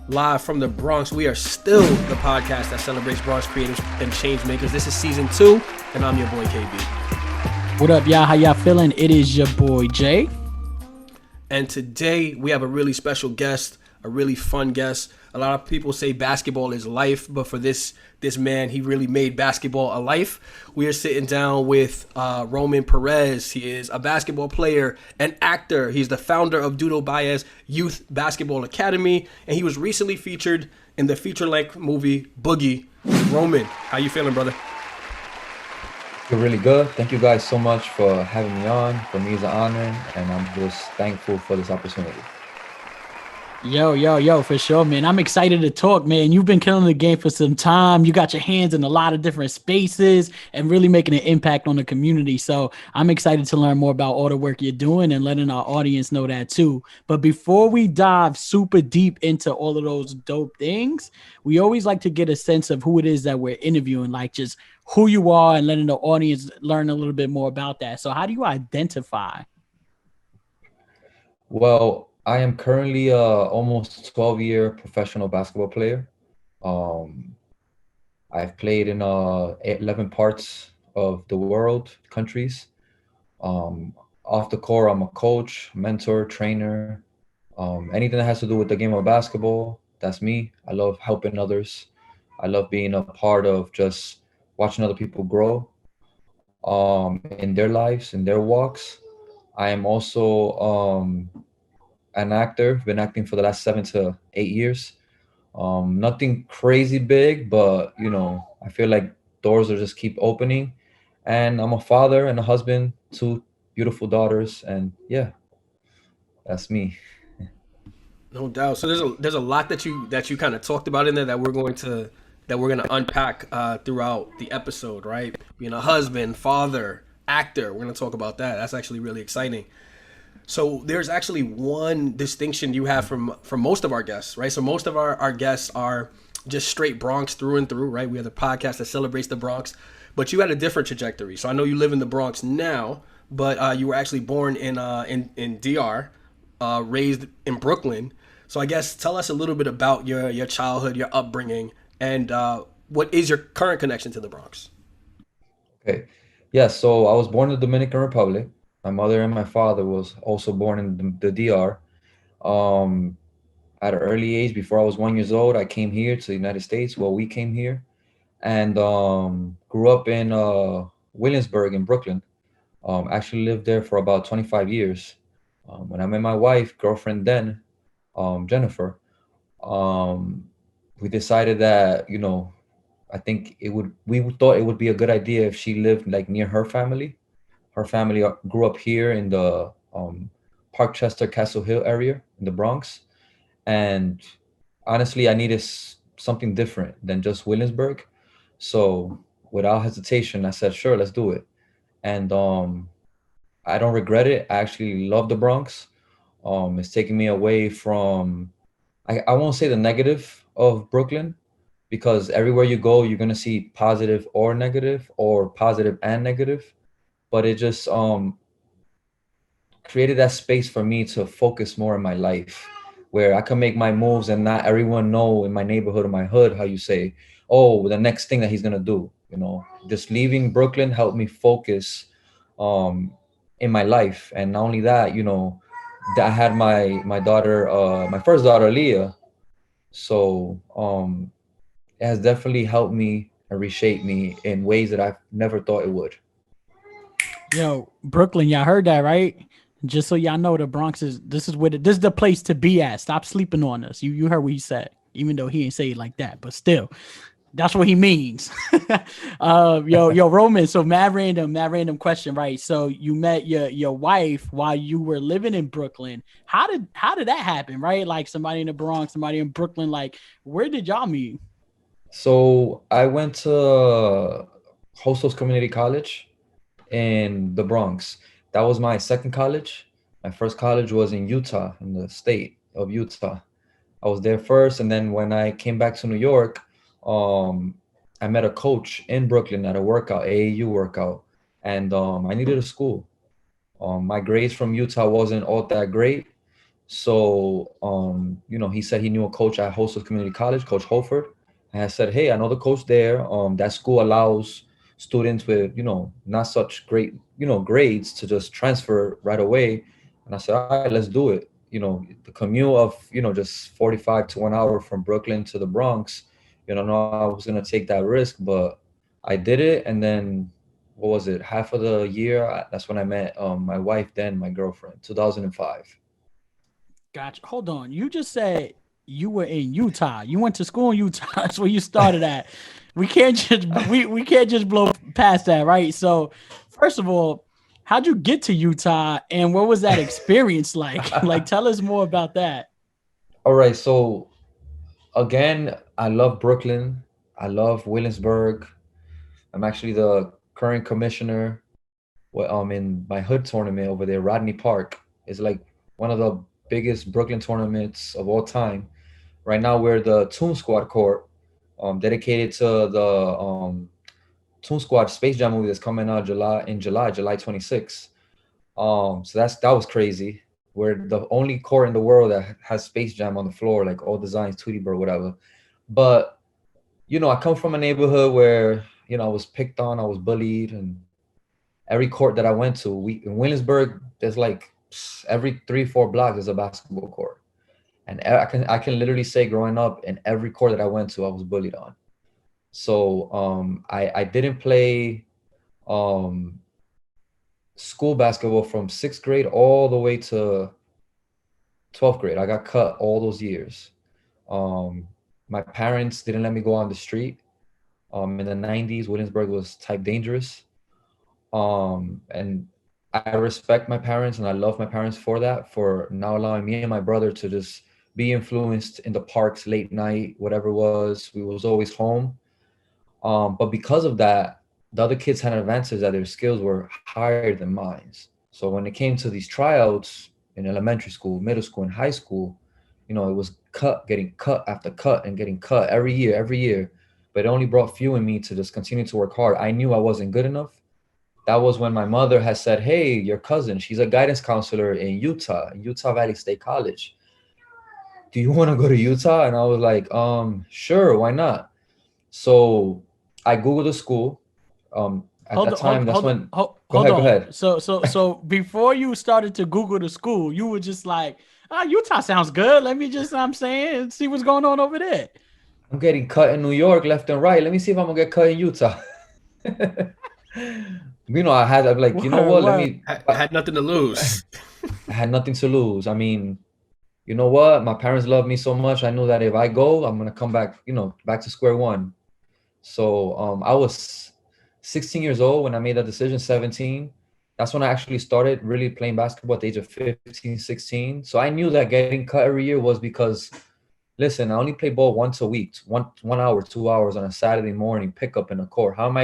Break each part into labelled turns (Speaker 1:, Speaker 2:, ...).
Speaker 1: live from the Bronx. We are still the podcast that celebrates Bronx creatives and change makers. This is season 2, and I'm your boy KB.
Speaker 2: What up, y'all? How y'all feeling? It is your boy Jay.
Speaker 1: And today we have a really special guest, a really fun guest. A lot of people say basketball is life, but for this man, he really made basketball a life. We are sitting down with Roman Perez. He is a basketball player, an actor. He's the founder of Dudo Baez Youth Basketball Academy, and he was recently featured in the feature-length movie Boogie. Roman, how you feeling, brother?
Speaker 3: Feel really good. Thank you guys so much for having me on. For me, it's an honor, and I'm just thankful for this opportunity.
Speaker 2: Yo, for sure, man. I'm excited to talk, man. You've been killing the game for some time. You got your hands in a lot of different spaces and really making an impact on the community. So I'm excited to learn more about all the work you're doing and letting our audience know that too. But before we dive super deep into all of those dope things, we always like to get a sense of who it is that we're interviewing, like just who you are and letting the audience learn a little bit more about that. So how do you identify?
Speaker 3: Well, I am currently a almost 12-year professional basketball player. Um, I've played in 11 parts of the world, countries. Off the court, I'm a coach, mentor, trainer. Anything that has to do with the game of basketball, that's me. I love helping others. I love being a part of just watching other people grow in their lives, in their walks. I am also an actor. Been acting for the last 7 to 8 years. Nothing crazy big, but I feel like doors will just keep opening. And I'm a father and a husband, 2 beautiful daughters, and yeah, that's me.
Speaker 1: No doubt. So there's a lot that you kind of talked about in there that we're gonna unpack throughout the episode, right? Being a husband, father, actor. We're gonna talk about that. That's actually really exciting. So there's actually one distinction you have from most of our guests, right? So most of our guests are just straight Bronx through and through, right? We have a podcast that celebrates the Bronx, but you had a different trajectory. So I know you live in the Bronx now, but you were actually born in DR, raised in Brooklyn. So I guess tell us a little bit about your childhood, your upbringing, and what is your current connection to the Bronx?
Speaker 3: Okay. Yeah, so I was born in the Dominican Republic. My mother and my father was also born in the DR. Um, at an early age, before I was 1 years old, I came here to the United States. Well, we came here and grew up in Williamsburg in Brooklyn. Actually lived there for about 25 years. When I met my wife, girlfriend then, Jennifer, um, we decided that, I think we thought it would be a good idea if she lived like near her family. Her family grew up here in the Parkchester, Castle Hill area in the Bronx. And honestly, I needed something different than just Williamsburg. So without hesitation, I said, sure, let's do it. And I don't regret it. I actually love the Bronx. It's taking me away from, I won't say the negative of Brooklyn, because everywhere you go, you're going to see positive or negative, or positive and negative. But it just created that space for me to focus more in my life, where I can make my moves and not everyone know in my neighborhood or my hood how you say, oh, the next thing that he's gonna do. Just leaving Brooklyn helped me focus um, in my life. And not only that, that I had my daughter, my first daughter, Leah. So it has definitely helped me and reshaped me in ways that I've never thought it would.
Speaker 2: Yo, Brooklyn, y'all heard that, right? Just so y'all know, the Bronx this is the place to be at. Stop sleeping on us. You heard what he said, even though he didn't say it like that, but still, that's what he means. Yo, Roman. So mad random question, right? So you met your wife while you were living in Brooklyn. How did that happen, right? Like somebody in the Bronx, somebody in Brooklyn. Like, where did y'all meet?
Speaker 3: So I went to Hostos Community College in the Bronx. That was my second college. My first college was in Utah, in the state of Utah. I was there first, and then when I came back to New York, um, I met a coach in Brooklyn at a workout, AAU workout, and I needed a school. My grades from Utah wasn't all that great, So, he said he knew a coach at Hostel Community College, Coach Holford. And I said, hey, I know the coach there. That school allows students with, not such great, grades to just transfer right away. And I said, all right, let's do it. The commute of, just 45 to 1 hour from Brooklyn to the Bronx, no, I was going to take that risk, but I did it. And then, what was it? Half of the year, that's when I met my wife, then my girlfriend, 2005.
Speaker 2: Gotcha. Hold on. You just said you were in Utah. You went to school in Utah. That's where you started at. We can't just blow past that, right? So, first of all, how'd you get to Utah, and what was that experience like? Like, tell us more about that.
Speaker 3: All right. So, again, I love Brooklyn. I love Williamsburg. I'm actually the current commissioner. In my hood tournament over there, Rodney Park is like one of the biggest Brooklyn tournaments of all time. Right now, we're the Toon Squad court, dedicated to the Toon Squad Space Jam movie that's coming out July 26th. So that was crazy. We're the only court in the world that has Space Jam on the floor, like all designs, Tweety Bird, whatever. But I come from a neighborhood where I was picked on, I was bullied, and every court that I went to, in Williamsburg, there's like every 3-4 blocks there's a basketball court, and I can literally say, growing up, in every court that I went to, I was bullied on. So I didn't play um, school basketball from 6th grade all the way to 12th grade. I got cut all those years. Um, my parents didn't let me go on the street. In the 90s, Williamsburg was type dangerous. And I respect my parents and I love my parents for that, for now allowing me and my brother to just be influenced in the parks late night, whatever it was. We was always home. But because of that, the other kids had an advantage that their skills were higher than mine. So when it came to these tryouts in elementary school, middle school, and high school, it was getting cut after cut and getting cut every year. But it only brought fuel in me to just continue to work hard. I knew I wasn't good enough. That was when my mother had said, hey, your cousin, she's a guidance counselor in Utah Valley State College. Do you want to go to Utah? And I was like, sure, why not? So I Googled the school. At that time, that's when. Go
Speaker 2: Hold
Speaker 3: ahead, go
Speaker 2: on.
Speaker 3: ahead.
Speaker 2: So before you started to Google the school, you were just like, Utah sounds good. Let me just, I'm saying, see what's going on over there.
Speaker 3: I'm getting cut in New York left and right. Let me see if I'm gonna get cut in Utah. I'm like, you know what? Let me.
Speaker 1: Had nothing to lose.
Speaker 3: I had nothing to lose. I mean, you know what? My parents love me so much. I knew that if I go, I'm gonna come back, back to square one. So I was 16 years old when I made that decision, 17. That's when I actually started really playing basketball at the age of 15, 16. So I knew that getting cut every year was because, listen, I only play ball once a week, 1 hour, 2 hours on a Saturday morning, pickup in a court. How am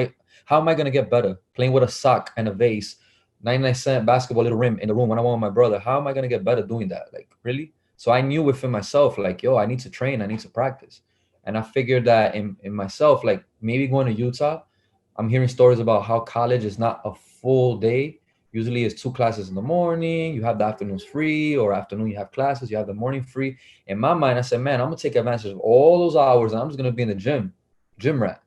Speaker 3: I gonna get better playing with a sock and a vase, 99-cent basketball little rim in the room when I want my brother? How am I gonna get better doing that? Like, really? So I knew within myself, like, yo, I need to train, I need to practice. And I figured that in myself, like maybe going to Utah, I'm hearing stories about how college is not a full day. Usually it's 2 classes in the morning, you have the afternoons free, or afternoon you have classes, you have the morning free. In my mind, I said, man, I'm gonna take advantage of all those hours and I'm just gonna be in the gym rat.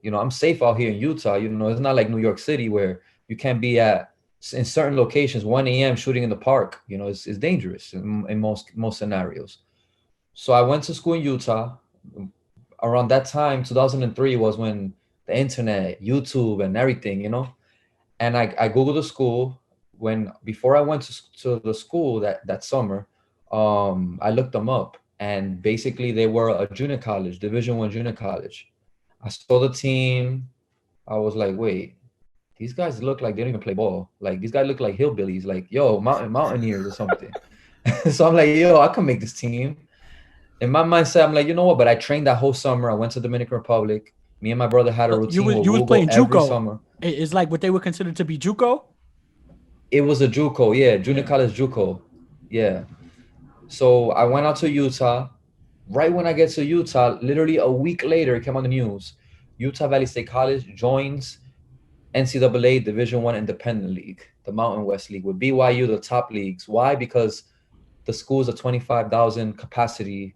Speaker 3: I'm safe out here in Utah. It's not like New York City where you can't be in certain locations, 1 a.m. shooting in the park. It's dangerous in most scenarios. So I went to school in Utah. Around that time, 2003 was when the internet, YouTube, and everything, And I Googled the school. Before I went to the school that summer, I looked them up, and basically they were a junior college, Division I junior college. I saw the team. I was like, wait, these guys look like they don't even play ball. Like, these guys look like hillbillies, like, yo, mountaineers or something. So I'm like, yo, I can make this team. In my mindset, I'm like, you know what? But I trained that whole summer. I went to Dominican Republic. Me and my brother had a routine where
Speaker 2: You was
Speaker 3: we'll
Speaker 2: playing
Speaker 3: go every
Speaker 2: JUCO.
Speaker 3: summer.
Speaker 2: It's like what they would consider to be JUCO.
Speaker 3: It was a JUCO, yeah, junior college JUCO, yeah. So I went out to Utah. Right when I get to Utah, literally a week later, it came on the news. Utah Valley State College joins NCAA Division I Independent League, the Mountain West League, with BYU, the top leagues. Why? Because the school's a 25,000 capacity,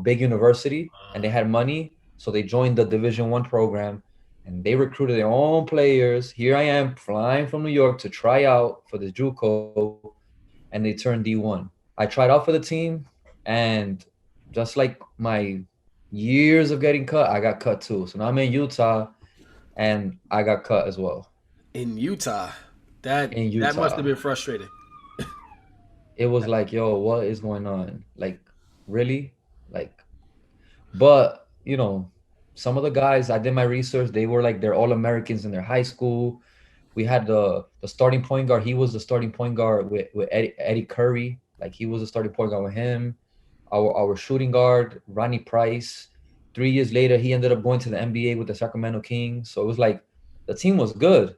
Speaker 3: big university, and they had money, so they joined the Division 1 program, and they recruited their own players. Here I am flying from New York to try out for the JUCO, and they turned D1. I tried out for the team, and just like my years of getting cut, I got cut too. So now I'm in Utah, and I got cut as well.
Speaker 1: In Utah, that
Speaker 3: In
Speaker 1: that must have
Speaker 3: Utah,
Speaker 1: been frustrating.
Speaker 3: it was like, yo, what is going on? Like, really? Like, but some of the guys, I did my research. They were like they're all Americans in their high school. We had the starting point guard. He was the starting point guard with Eddie Curry. Like, he was the starting point guard with him. Our shooting guard, Ronnie Price. 3 years later, he ended up going to the NBA with the Sacramento Kings. So it was like the team was good.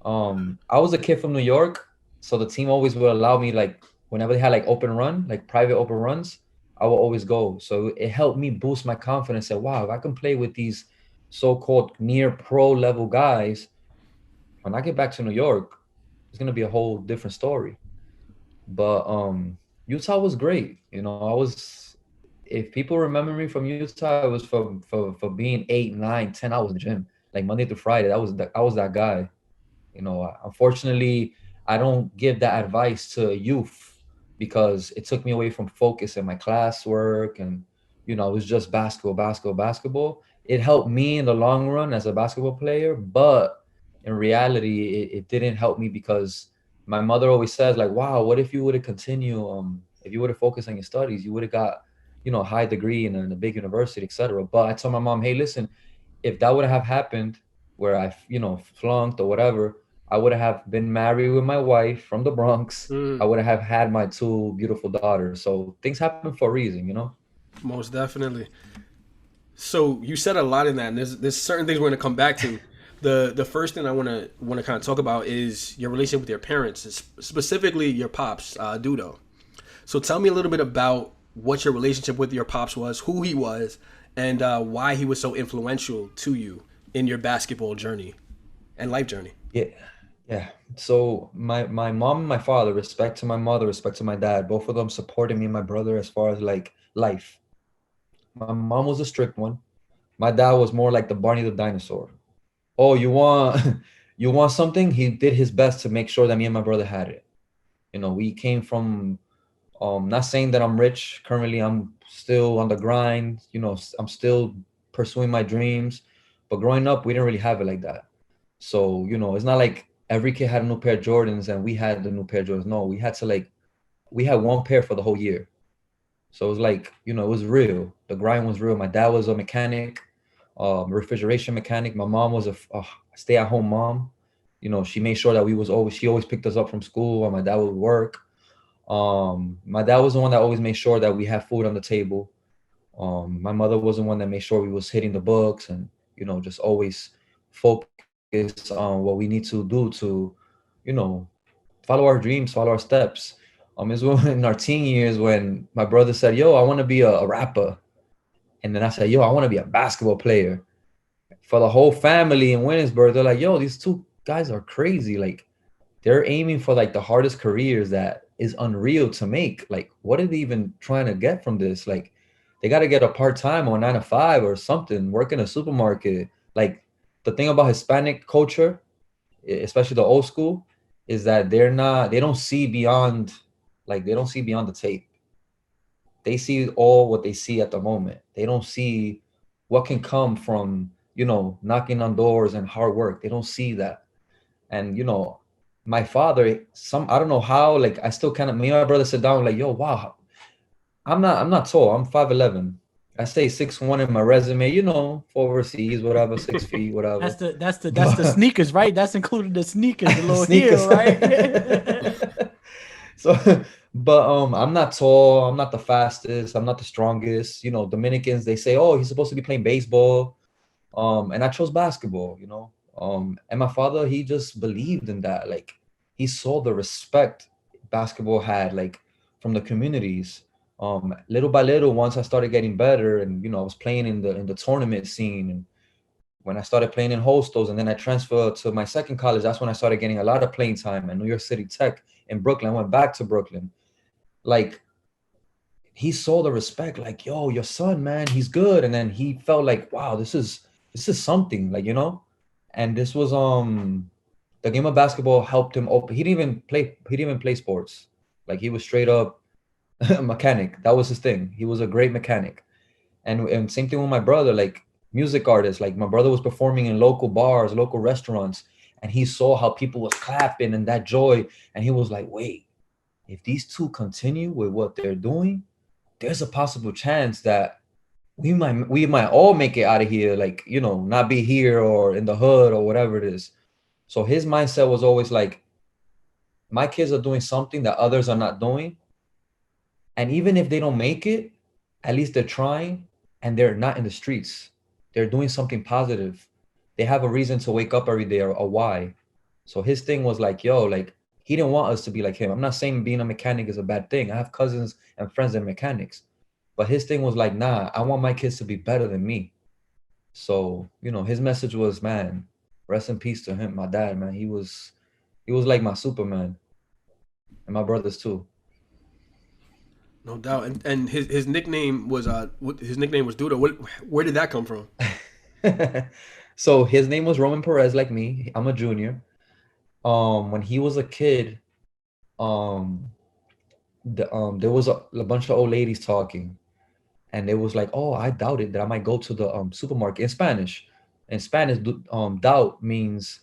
Speaker 3: I was a kid from New York, so the team always would allow me, like, whenever they had like open run, like private open runs, I will always go. So it helped me boost my confidence. That wow, if I can play with these so-called near pro level guys, when I get back to New York, it's gonna be a whole different story. But Utah was great. I was, if people remember me from Utah, it was for being 8, 9, 10 hours in the gym, like Monday through Friday. I was that guy. Unfortunately, I don't give that advice to youth because it took me away from focus in my classwork, and it was just basketball, basketball, basketball. It helped me in the long run as a basketball player, but in reality, it didn't help me because my mother always says, like, wow, what if you would have continued, if you would have focused on your studies, you would have got, a high degree in a big university, etc. But I told my mom, hey, listen, if that would have happened where I, flunked or whatever, I would have been married with my wife from the Bronx. I
Speaker 1: Mm,
Speaker 3: would have had my two beautiful daughters. So things happen for a reason.
Speaker 1: most definitely. So you said a lot in that, and there's certain things we're going to come back to. The first thing I want to kind of talk about is your relationship with your parents, specifically your pops, Dudo. So tell me a little bit about what your relationship with your pops was, who he was, and why he was so influential to you in your basketball journey and life journey.
Speaker 3: Yeah. Yeah. So my mom and my father, respect to my mother, respect to my dad, both of them supported me and my brother as far as like life. My mom was a strict one. My dad was more like the Barney the dinosaur. Oh, you want you want something? He did his best to make sure that me and my brother had it. We came from, not saying that I'm rich. Currently, I'm still on the grind. I'm still pursuing my dreams. But growing up, we didn't really have it like that. So, it's not like every kid had a new pair of Jordans and we had the new pair of Jordans. No, we had one pair for the whole year. So it was like, it was real. The grind was real. My dad was a mechanic, refrigeration mechanic. My mom was a stay-at-home mom. She made sure that she always picked us up from school while my dad would work. My dad was the one that always made sure that we had food on the table. My mother was the one that made sure we was hitting the books and, just always focus on what we need to do to, you know, follow our dreams, follow our steps. It's when in our teen years when my brother said, yo, I want to be a rapper. And then I said, yo, I want to be a basketball player. For the whole family in Williamsburg, they're like, yo, these two guys are crazy. Like, they're aiming for like the hardest careers that is unreal to make. Like, what are they even trying to get from this? Like, they got to get a part-time or 9 to 5 or something, work in a supermarket. Like, the thing about Hispanic culture, especially the old school, is that they don't see beyond, like, they don't see beyond the tape. They see all what they see at the moment. They don't see what can come from, knocking on doors and hard work. They don't see that. And my father, I don't know how, like, I still kind of, me and my brother sit down like, yo, wow, I'm not tall. I'm 5'11". I say 6'1" in my resume, for overseas, whatever, 6 feet,
Speaker 2: That's
Speaker 3: whatever.
Speaker 2: the
Speaker 3: But
Speaker 2: sneakers, right? That's included the sneakers, the little heel,
Speaker 3: sneakers.
Speaker 2: right?
Speaker 3: So, but I'm not tall. I'm not the fastest. I'm not the strongest. Dominicans, they say, oh, he's supposed to be playing baseball. And I chose basketball. And my father, he just believed in that. Like, he saw the respect basketball had, like, from the communities. Little by little, once I started getting better, and I was playing in the tournament scene, and when I started playing in hostels, and then I transferred to my second college, that's when I started getting a lot of playing time at New York City Tech in Brooklyn. I went back to Brooklyn. Like, he saw the respect, like, yo, your son, man, he's good. And then he felt like, wow, this is something, like, and this was the game of basketball helped him open. He didn't even play sports. Like, he was straight up a mechanic. That was his thing. He was a great mechanic. And same thing with my brother, like music artists. Like, my brother was performing in local bars, local restaurants, and he saw how people was clapping and that joy. And he was like, wait, if these two continue with what they're doing, there's a possible chance that we might all make it out of here, like, not be here or in the hood or whatever it is. So his mindset was always like, my kids are doing something that others are not doing, and even if they don't make it, at least they're trying, and they're not in the streets. They're doing something positive. They have a reason to wake up every day, or a why. So his thing was like, yo, like, he didn't want us to be like him. I'm not saying being a mechanic is a bad thing. I have cousins and friends that are mechanics. But his thing was like, nah, I want my kids to be better than me. So, his message was, man, rest in peace to him, my dad, man. He was like my Superman, and my brothers too.
Speaker 1: No doubt. And his nickname was Duda. Where did that come from?
Speaker 3: So his name was Roman Perez, like me. I'm a junior. When he was a kid, um, there was a bunch of old ladies talking, and it was like, oh, I doubted that I might go to the supermarket in Spanish. In Spanish, doubt means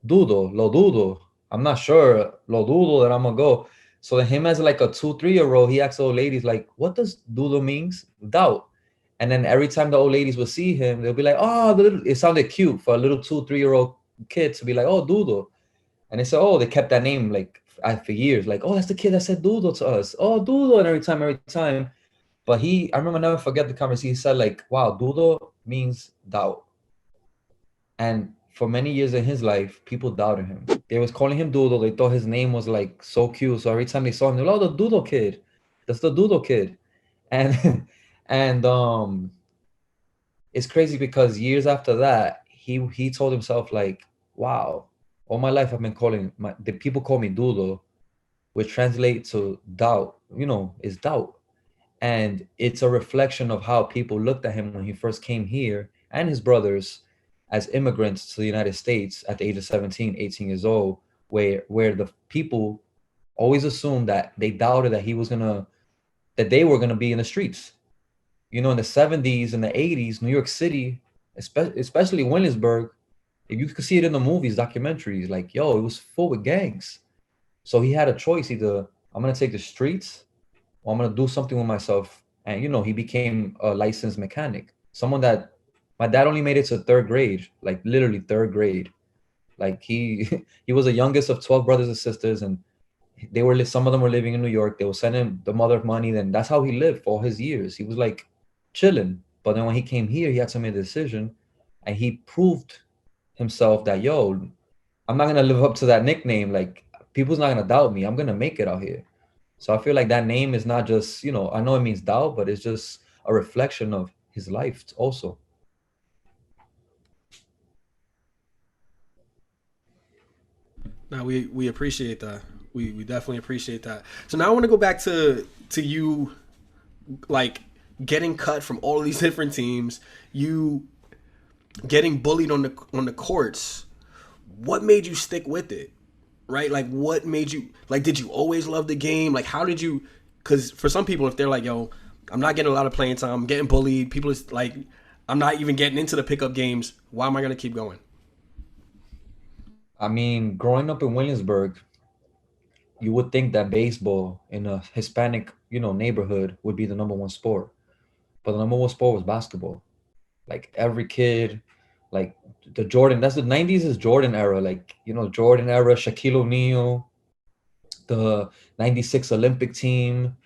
Speaker 3: dudo, lo dudo. I'm not sure, lo dudo, that I'm gonna go. So then him as like a 2, 3-year-old, he asked the old ladies like, what does dudo means? Doubt. And then every time the old ladies would see him, they'll be like, oh, it sounded cute for a little 2, 3-year-old kid to be like, oh, dudo. And they said, oh, they kept that name like for years, like, oh, that's the kid that said dudo to us. Oh, dudo, and every time. But I remember, never forget the conversation. He said like, wow, dudo means doubt. And for many years in his life, people doubted him. They was calling him Doodle. They thought his name was like so cute. So every time they saw him, they're like, oh, the Doodle kid. That's the Doodle kid. And and it's crazy because years after that, he told himself like, wow, all my life I've been the people call me Doodle, which translates to doubt, is doubt. And it's a reflection of how people looked at him when he first came here, and his brothers, as immigrants to the United States at the age of 17, 18 years old, where the people always assumed that they doubted that they were gonna be in the streets. In the 70s and the 80s, New York City, especially Williamsburg, you could see it in the movies, documentaries, like, yo, it was full with gangs. So he had a choice: either I'm gonna take the streets, or I'm gonna do something with myself. And he became a licensed mechanic. Someone that my dad only made it to third grade, like literally third grade. Like he he was the youngest of 12 brothers and sisters, and some of them were living in New York. They were sending the mother money. Then that's how he lived for all his years. He was like chilling. But then when he came here, he had to make a decision, and he proved himself that, yo, I'm not gonna live up to that nickname. Like, people's not gonna doubt me. I'm gonna make it out here. So I feel like that name is not just, I know it means doubt, but it's just a reflection of his life also.
Speaker 1: No, we appreciate that. We definitely appreciate that. So now I want to go back to you, like, getting cut from all of these different teams, you getting bullied on the courts. What made you stick with it? Right? Like, what made you, like, did you always love the game? Like, how did you, because for some people, if they're like, yo, I'm not getting a lot of playing time, I'm getting bullied, people is like, I'm not even getting into the pickup games, why am I going to keep going?
Speaker 3: I mean, growing up in Williamsburg, you would think that baseball in a Hispanic, neighborhood would be the number one sport. But the number one sport was basketball. Like, every kid, like, that's the 90s is Jordan era. Like, Jordan era, Shaquille O'Neal, the 96 Olympic team.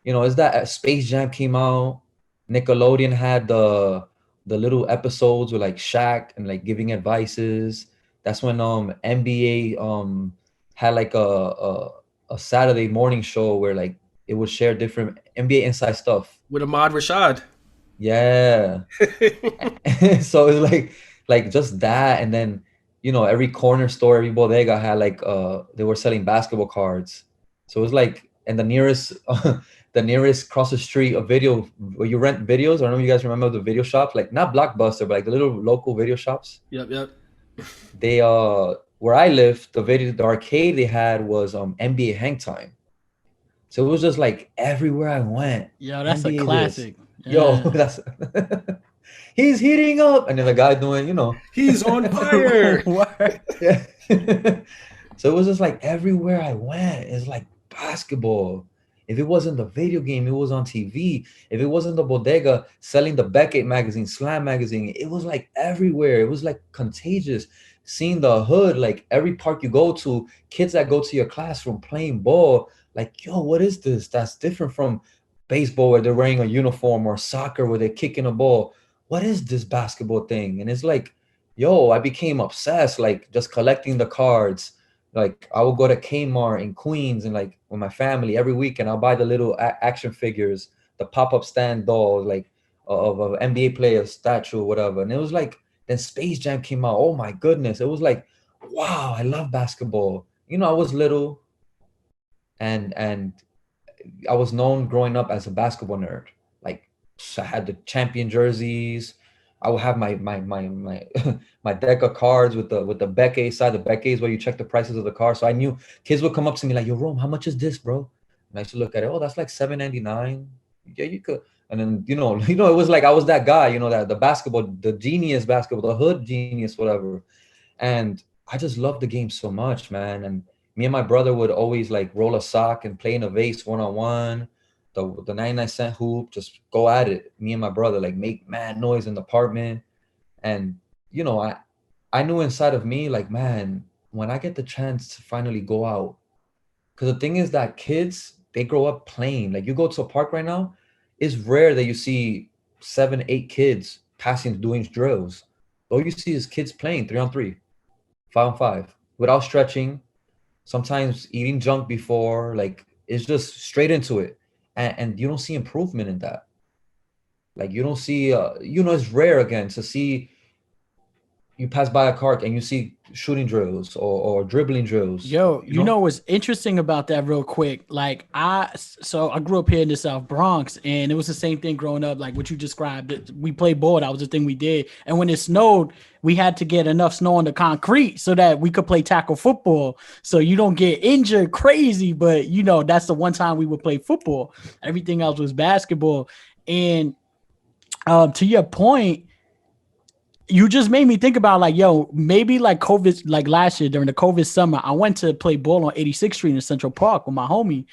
Speaker 3: Is that Space Jam came out. Nickelodeon had the little episodes with like Shaq and like giving advices. That's when NBA had like a Saturday morning show where like it would share different NBA inside stuff.
Speaker 1: With Ahmad Rashad.
Speaker 3: Yeah. So it's like just that. And then every corner store, every bodega had like they were selling basketball cards. So it was like, and the nearest the nearest cross the street of video where you rent videos. I don't know if you guys remember the video shops, like not Blockbuster, but like the little local video shops.
Speaker 1: Yep.
Speaker 3: They where I lived, the arcade they had was NBA Hang Time. So it was just like everywhere I went.
Speaker 2: Yo, that's a
Speaker 3: NBA this.
Speaker 2: classic.
Speaker 3: Yo,
Speaker 2: Yeah.
Speaker 3: that's he's heating up. And then the guy doing,
Speaker 1: He's on fire.
Speaker 2: Word.
Speaker 3: yeah. So it was just like everywhere I went, it's like basketball. If it wasn't the video game, it was on TV. If it wasn't the bodega selling the Beckett magazine, Slam magazine, it was like everywhere. It was like contagious. Seeing the hood, like every park you go to, kids that go to your classroom playing ball, like, yo, what is this? That's different from baseball where they're wearing a uniform, or soccer where they're kicking a ball. What is this basketball thing? And it's like, yo, I became obsessed, like just collecting the cards. Like I would go to Kmart in Queens and like with my family every week, and I'll buy the little action figures, the pop-up stand dolls, like of an NBA player statue or whatever. And it was like, then Space Jam came out. Oh my goodness. It was like, wow, I love basketball. I was little and I was known growing up as a basketball nerd. Like I had the champion jerseys. I would have my my deck of cards with the Beckett side. The Beckett is where you check the prices of the car. So I knew kids would come up to me like, "Yo, Rome, how much is this, bro?" And I used to look at it. Oh, that's like $7.99. Yeah, you could. And then it was like I was that guy, that the basketball, the genius basketball, the hood genius, whatever. And I just loved the game so much, man. And me and my brother would always like roll a sock and play in a vase 1-on-1. The 99-cent hoop, just go at it. Me and my brother like make mad noise in the apartment. And I knew inside of me, like, man, when I get the chance to finally go out, because the thing is that kids, they grow up playing. Like you go to a park right now, it's rare that you see 7, 8 kids passing doing drills. All you see is kids playing 3-on-3, 5-on-5, without stretching, sometimes eating junk before. Like it's just straight into it. And you don't see improvement in that. Like you don't see, it's rare again to see you pass by a car and you see shooting drills or dribbling drills.
Speaker 2: Yo, you know what's interesting about that real quick? Like I grew up here in the South Bronx, and it was the same thing growing up, like what you described. We played ball. That was the thing we did. And when it snowed, we had to get enough snow on the concrete so that we could play tackle football. So you don't get injured crazy, but that's the one time we would play football. Everything else was basketball. And to your point, you just made me think about like, yo, maybe like COVID, like last year during the COVID summer, I went to play ball on 86th Street in Central Park with my homie.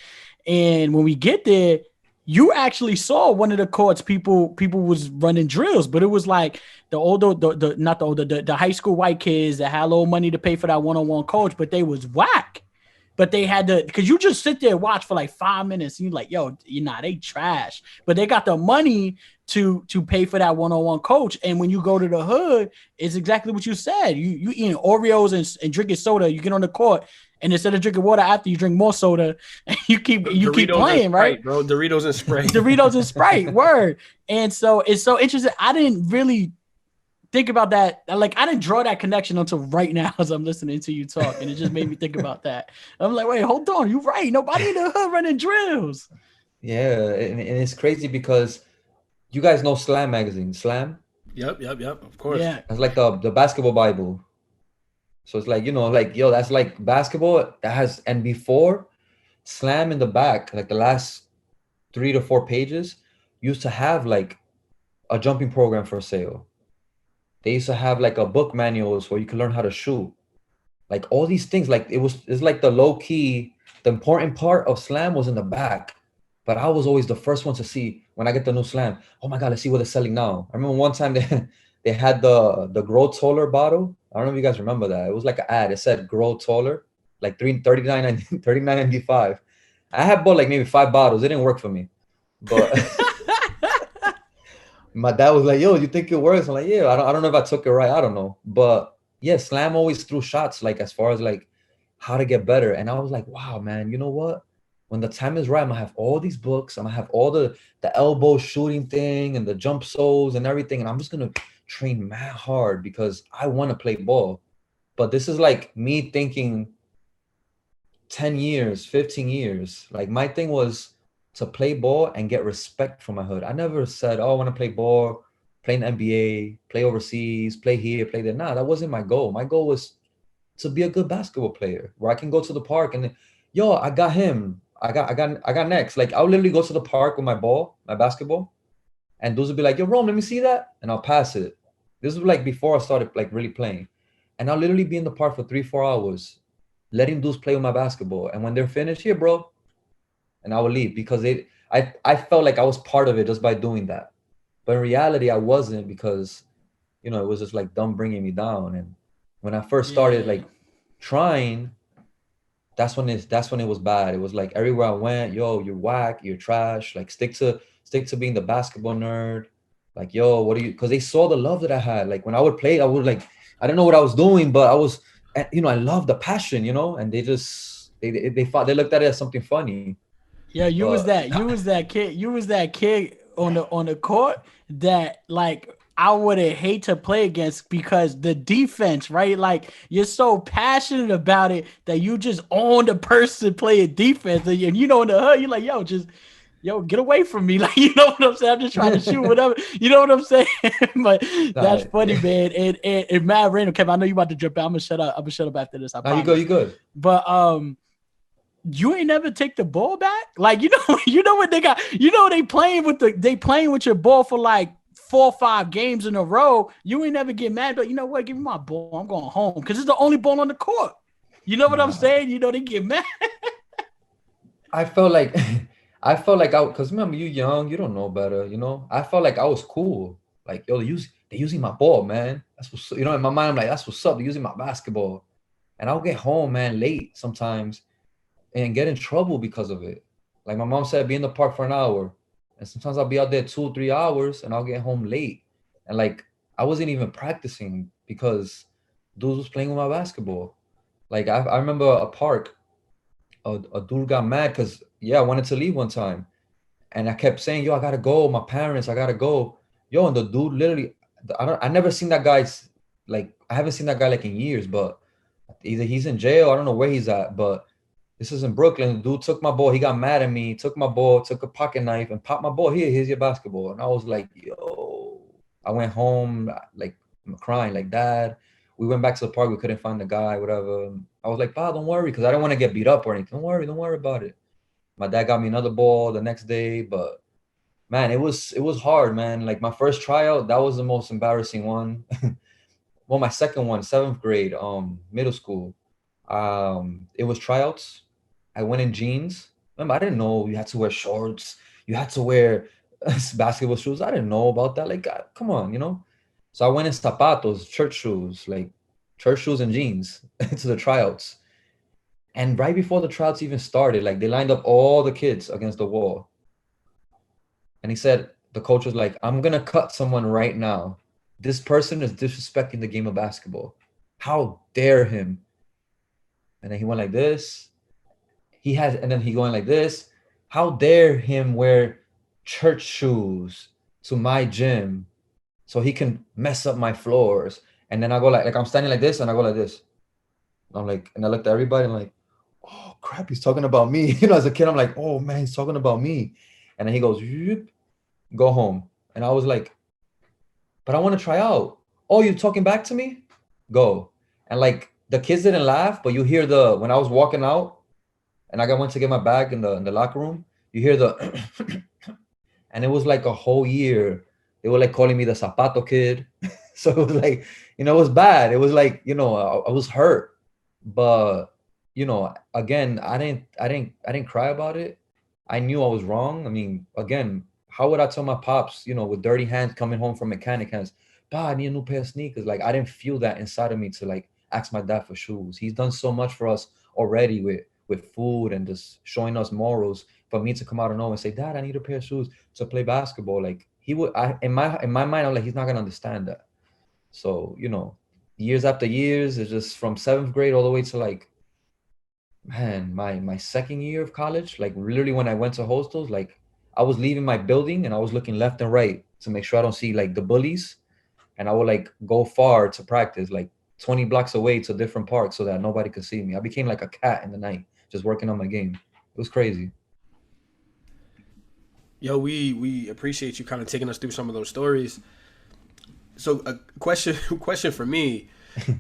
Speaker 2: And when we get there, you actually saw one of the courts, people was running drills, but it was like the high school white kids that had a little money to pay for that one-on-one coach, but they was whack. But they had to, because you just sit there and watch for like 5 minutes and you're like, yo, they trash. But they got the money to pay for that one-on-one coach. And when you go to the hood, it's exactly what you said. You eating Oreos and drinking soda, you get on the court, and instead of drinking water after, you drink more soda, and you keep playing, right?
Speaker 1: Bro, Doritos and Sprite.
Speaker 2: Doritos and Sprite, word. And so it's so interesting. I didn't really think about that. Like I didn't draw that connection until right now as I'm listening to you talk, and it just made me think about that. I'm like, wait, hold on, you're right. Nobody in the hood running drills.
Speaker 3: Yeah, and it's crazy because you guys know Slam magazine, Slam?
Speaker 1: Yep. Of course.
Speaker 2: Yeah.
Speaker 3: It's like the basketball Bible. So it's like, like, yo, that's like basketball that has, and before Slam in the back, like the last 3 to 4 pages used to have like a jumping program for sale. They used to have like a book manuals where you can learn how to shoot. Like all these things, like it's like the low key, the important part of Slam was in the back. But I was always the first one to see when I get the new Slam. Oh my God, let's see what they're selling now. I remember one time they had the Grow Taller bottle. I don't know if you guys remember that. It was like an ad. It said Grow Taller, like $39.95. I had bought like maybe 5 bottles. It didn't work for me. But my dad was like, yo, you think it works? I'm like, yeah, I don't know if I took it right. I don't know. But yeah, Slam always threw shots like as far as like how to get better. And I was like, wow, man, you know what? When the time is right, I'm gonna have all these books. I'm gonna have all the elbow shooting thing and the jump soles and everything. And I'm just gonna train mad hard because I want to play ball. But this is like me thinking 10 years, 15 years. Like my thing was to play ball and get respect from my hood. I never said, oh, I want to play ball, play in the NBA, play overseas, play here, play there. Nah, that wasn't my goal. My goal was to be a good basketball player where I can go to the park and yo, I got him. I got next. Like I'll literally go to the park with my ball, my basketball, and those would be like, yo, Rome, let me see that. And I'll pass it. This was like before I started like really playing. And I'll literally be in the park for 3-4 hours, letting dudes play with my basketball. And when they're finished, here, bro, and I would leave because I felt like I was part of it just by doing that. But in reality, I wasn't because, it was just like them bringing me down. And when I first started
Speaker 2: Yeah.
Speaker 3: like trying, that's when it was bad. It was like everywhere I went, yo, you're whack, you're trash. Like stick to being the basketball nerd. Like, yo, what are you? Because they saw the love that I had. Like when I would play, I would like, I don't know what I was doing, but I was, I love the passion, and they just they thought they looked at it as something funny.
Speaker 2: Yeah, you was
Speaker 3: But
Speaker 2: that. You was that kid. You was that kid on the court that like I would hate to play against because the defense, right? Like you're so passionate about it that you just own the person playing defense, and in the hood, you're like, yo, get away from me. Like, you know what I'm saying? I'm just trying to shoot whatever. You know what I'm saying? But that's
Speaker 3: nah,
Speaker 2: funny, man. And Matt Randall, Kevin, I know you about to jump out. I'm gonna shut up. I'm gonna shut up after this. I
Speaker 3: nah, you good,
Speaker 2: promise.
Speaker 3: you good.
Speaker 2: But you ain't never take the ball back. Like, you know what they got. They playing with your ball for like 4 or 5 games in a row. You ain't never get mad, but you know what? Give me my ball. I'm going home because it's the only ball on the court. You know what I'm
Speaker 3: Nah,
Speaker 2: saying? They get mad.
Speaker 3: I felt like because remember you young, you don't know better, I felt like I was cool. Like, yo, they using my ball, man. That's what's in my mind, I'm like, that's what's up. They're using my basketball. And I'll get home, man, late sometimes and get in trouble because of it. Like my mom said, be in the park for an hour. And sometimes I'll be out there 2 or 3 hours and I'll get home late. And like I wasn't even practicing because dudes was playing with my basketball. Like I remember a park, a dude got mad because I wanted to leave one time. And I kept saying, yo, I gotta go. My parents, I gotta go. Yo, and the dude literally, I never seen that guy's like I haven't seen that guy like in years, but either he's in jail, I don't know where he's at, but this is in Brooklyn. The dude took my ball. He got mad at me, took my ball, took a pocket knife and popped my ball. Here's your basketball. And I was like, yo, I went home, like I'm crying, like, dad. We went back to the park. We couldn't find the guy, whatever. I was like, Pa, don't worry, because I don't want to get beat up or anything. Don't worry about it. My dad got me another ball the next day, but man, it was hard, man. Like my first tryout, that was the most embarrassing one. Well, my second one, seventh grade, middle school. It was tryouts. I went in jeans. Remember, I didn't know you had to wear shorts. You had to wear basketball shoes. I didn't know about that. Like, come on. So I went in zapatos, church shoes, like church shoes and jeans to the tryouts. And right before the tryouts even started, like they lined up all the kids against the wall. And he said, the coach was like, I'm gonna cut someone right now. This person is disrespecting the game of basketball. How dare him? And then he went like this. And then he going like this. How dare him wear church shoes to my gym so he can mess up my floors? And then I go like I'm standing like this and I go like this. I'm like, and I looked at everybody and I'm like, oh crap, he's talking about me. As a kid, I'm like, oh man, he's talking about me. And then he goes, go home. And I was like, but I want to try out. Oh, you're talking back to me? Go. And like the kids didn't laugh, but you hear when I was walking out and I went to get my bag in the locker room, you hear the and it was like a whole year. They were like calling me the Zapato kid. So it was like, it was bad. It was like, I was hurt. But again, I didn't cry about it. I knew I was wrong. I mean, again, how would I tell my pops, with dirty hands coming home from mechanic hands, "Bah, I need a new pair of sneakers." Like I didn't feel that inside of me to like ask my dad for shoes. He's done so much for us already with food and just showing us morals. For me to come out of nowhere and say, "Dad, I need a pair of shoes to play basketball," like he would. In my mind, I'm like, he's not gonna understand that. So years after years, it's just from seventh grade all the way to like, man, my second year of college, like literally when I went to hostels, like I was leaving my building and I was looking left and right to make sure I don't see like the bullies. And I would like go far to practice, like 20 blocks away to different parks so that nobody could see me. I became like a cat in the night, just working on my game. It was crazy.
Speaker 1: Yo, we appreciate you kind of taking us through some of those stories. So a question for me,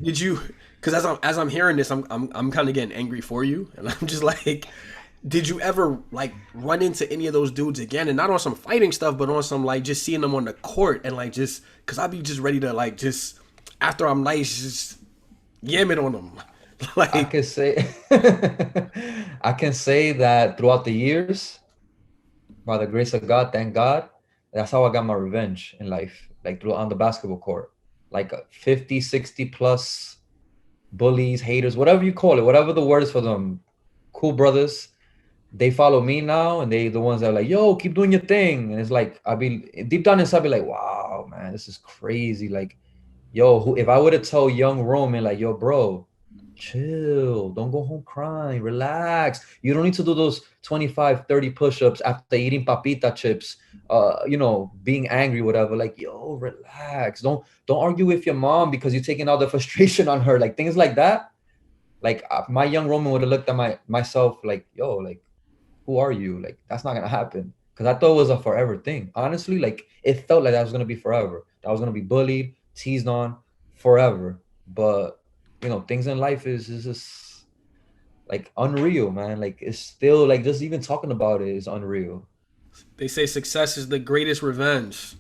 Speaker 1: did you? Because as I'm hearing this, I'm kind of getting angry for you, and I'm just like, did you ever like run into any of those dudes again, and not on some fighting stuff, but on some like just seeing them on the court and like just because I'd be just ready to like just after I'm nice just yam it on them,
Speaker 3: I
Speaker 1: like
Speaker 3: can say I can say that throughout the years, by the grace of God, thank God, that's how I got my revenge in life, like through on the basketball court. Like 50, 60 plus bullies, haters, whatever you call it, whatever the word is for them, cool brothers, they follow me now and they the ones that are like, yo, keep doing your thing. And it's like I be deep down inside, I be like, wow, man, this is crazy. Like, yo, if I would have told young Roman, like, yo, bro, chill, don't go home crying, relax. You don't need to do those 25, 30 push-ups after eating papita chips, being angry, whatever. Like, yo, relax. Don't argue with your mom because you're taking all the frustration on her, like things like that. Like my young Roman would have looked at myself like, yo, like, who are you? Like, that's not gonna happen. Because I thought it was a forever thing. Honestly, like it felt like that was gonna be forever. That I was gonna be bullied, teased on forever. But things in life is just like unreal, man. Like it's still like just even talking about it is unreal.
Speaker 1: they say success is the greatest revenge.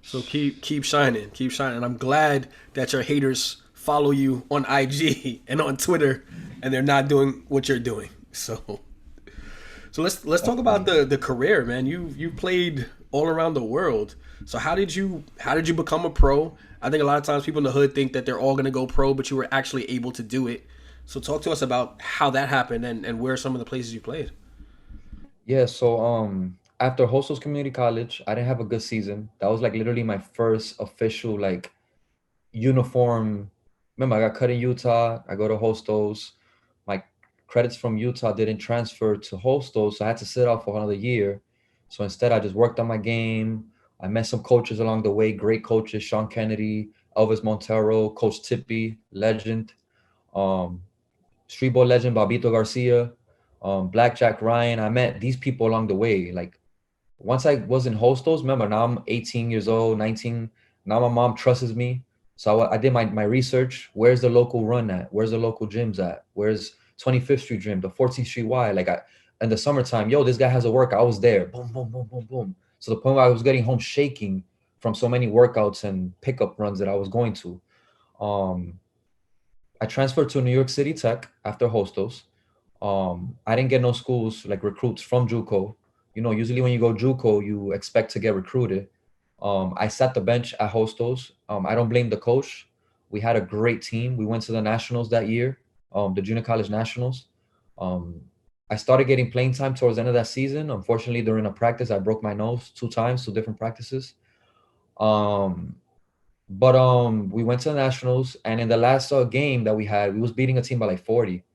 Speaker 1: So keep shining, keep shining. I'm glad that your haters follow you on IG and on Twitter, and they're not doing what you're doing. So let's talk about
Speaker 3: Definitely.
Speaker 1: the career, man. You played all around the world. So how did you become a pro? I think a lot of times people in the hood think that they're all gonna go pro, but you were actually able to do it. So talk to us about how that happened and where some of the places you played.
Speaker 3: Yeah, so after Hostos Community College, I didn't have a good season. That was like literally my first official like uniform. Remember, I got cut in Utah. I go to Hostos. My credits from Utah didn't transfer to Hostos, so I had to sit out for another year. So instead, I just worked on my game. I met some coaches along the way, great coaches, Sean Kennedy, Elvis Montero, Coach Tippy, legend, um, street ball legend, Babito Garcia, Blackjack Ryan. I met these people along the way. Like once I was in Hostos, remember now I'm 18 years old, 19. Now my mom trusts me. So I did my research. Where's the local run at? Where's the local gyms at? Where's 25th Street Gym, the 14th Street Y? Like in the summertime, yo, this guy has a workout. I was there. Boom, boom, boom, boom, boom. So the point where I was getting home shaking from so many workouts and pickup runs that I was going to. Um, I transferred to New York City Tech after Hostos. I didn't get no schools like recruits from JUCO. Usually when you go JUCO, you expect to get recruited. I sat the bench at Hostos. I don't blame the coach. We had a great team. We went to the nationals that year, the junior college nationals. Um, I started getting playing time towards the end of that season. Unfortunately, during a practice, I broke my nose 2 times, 2 different practices. Um, but we went to the nationals, and in the last game that we had, we was beating a team by like 40,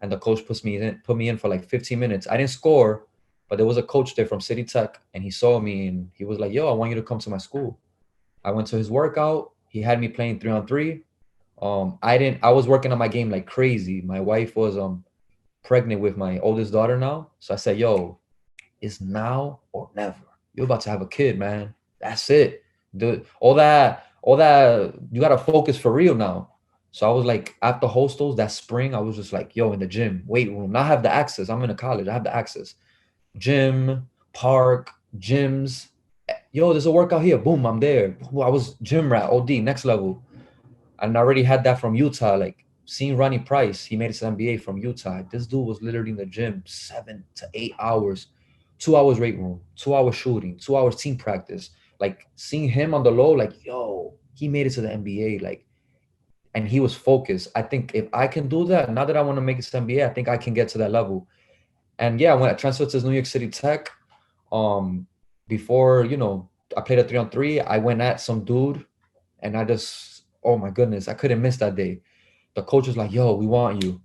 Speaker 3: and the coach put me in for like 15 minutes. I didn't score, but there was a coach there from City Tech, and he saw me and he was like, "Yo, I want you to come to my school." I went to his workout. He had me playing 3-on-3. I was working on my game like crazy. My wife was pregnant with my oldest daughter now, so I said, "Yo, it's now or never. You're about to have a kid, man. That's it. All that you gotta focus for real now." So I was like, after hostels that spring, I was just like, yo, in the gym, weight room. Now I have the access. I'm in a college. I have the access. Gym, park, gyms. Yo, there's a workout here. Boom, I'm there. I was gym rat, OD, next level. And I already had that from Utah. Like seeing Ronnie Price, he made it to NBA from Utah. This dude was literally in the gym 7 to 8 hours, 2 hours weight room, 2 hours shooting, 2 hours team practice. Like seeing him on the low, like, yo, he made it to the NBA. Like, and he was focused. I think if I can do that, now that I want to make it to the NBA, I think I can get to that level. And yeah, when I transferred to New York City Tech, um, before, I played a 3-on-3, I went at some dude and I just, oh my goodness, I couldn't miss that day. The coach was like, yo, we want you.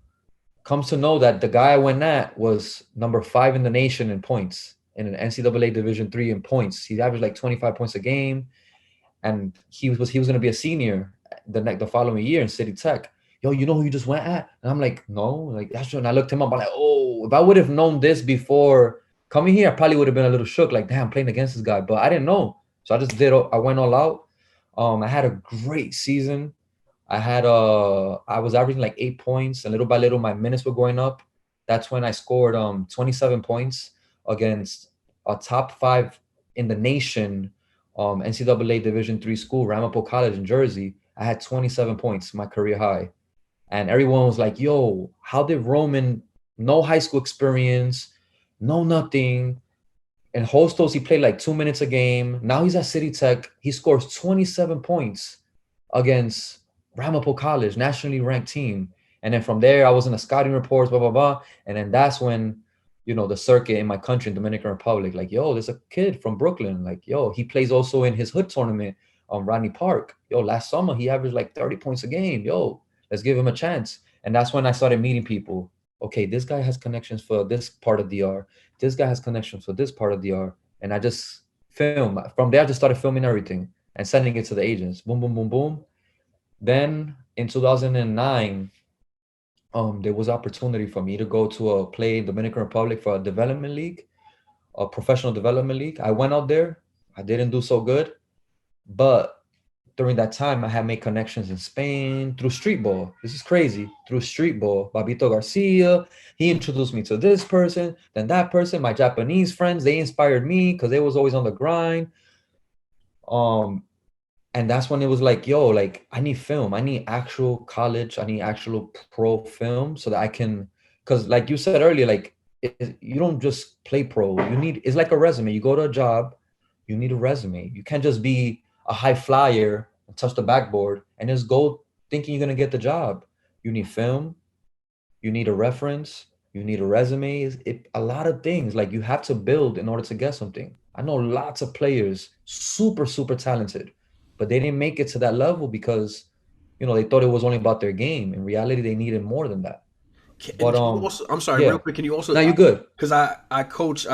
Speaker 3: Comes to know that the guy I went at was number 5 in the nation in points, in an NCAA Division III in points. He averaged like 25 points a game, and he was going to be a senior the following year in City Tech. Yo, you know who you just went at? And I'm like, no, like that's when I looked him up. I'm like, oh, if I would have known this before Coming here, I probably would have been a little shook, like, damn, playing against this guy. But I didn't know. So I went all out. I had a great season. I was averaging like 8 points, and little by little my minutes were going up. That's when I scored 27 points against a top 5 in the nation NCAA Division III school, Ramapo College in Jersey. I had 27 points, my career high. And everyone was like, yo, how did Roman, no high school experience, no nothing. In Hostos, he played like 2 minutes a game. Now he's at City Tech. He scores 27 points against Ramapo College, nationally ranked team. And then from there, I was in the scouting reports, blah, blah, blah. And then that's when, the circuit in my country, in Dominican Republic, like, yo, there's a kid from Brooklyn. Like, yo, he plays also in his hood tournament on Rodney Park. Yo, last summer, he averaged like 30 points a game. Yo, let's give him a chance. And that's when I started meeting people. Okay, this guy has connections for this part of DR. This guy has connections for this part of DR. And I just film. From there, I just started filming everything and sending it to the agents. Boom, boom, boom, boom. Then in 2009, there was opportunity for me to go to play in Dominican Republic for a development league, a professional development league. I went out there. I didn't do so good. But during that time, I had made connections in Spain through street ball. This is crazy. Through street ball, Babito Garcia, he introduced me to this person, then that person. My Japanese friends, they inspired me because they was always on the grind. And that's when it was like, yo, like, I need film. I need actual college. I need actual pro film so that I can, because like you said earlier, like, you don't just play pro. It's like a resume. You go to a job, you need a resume. You can't just be a high flyer and touch the backboard and just go thinking you're going to get the job. You need film. You need a reference. You need a resume. A lot of things like you have to build in order to get something. I know lots of players, super, super talented, but they didn't make it to that level because, they thought it was only about their game. In reality, they needed more than that. But
Speaker 1: Can you also, I'm sorry,
Speaker 3: yeah.
Speaker 1: real quick. Can you also?
Speaker 3: No, you're good.
Speaker 1: Because I coach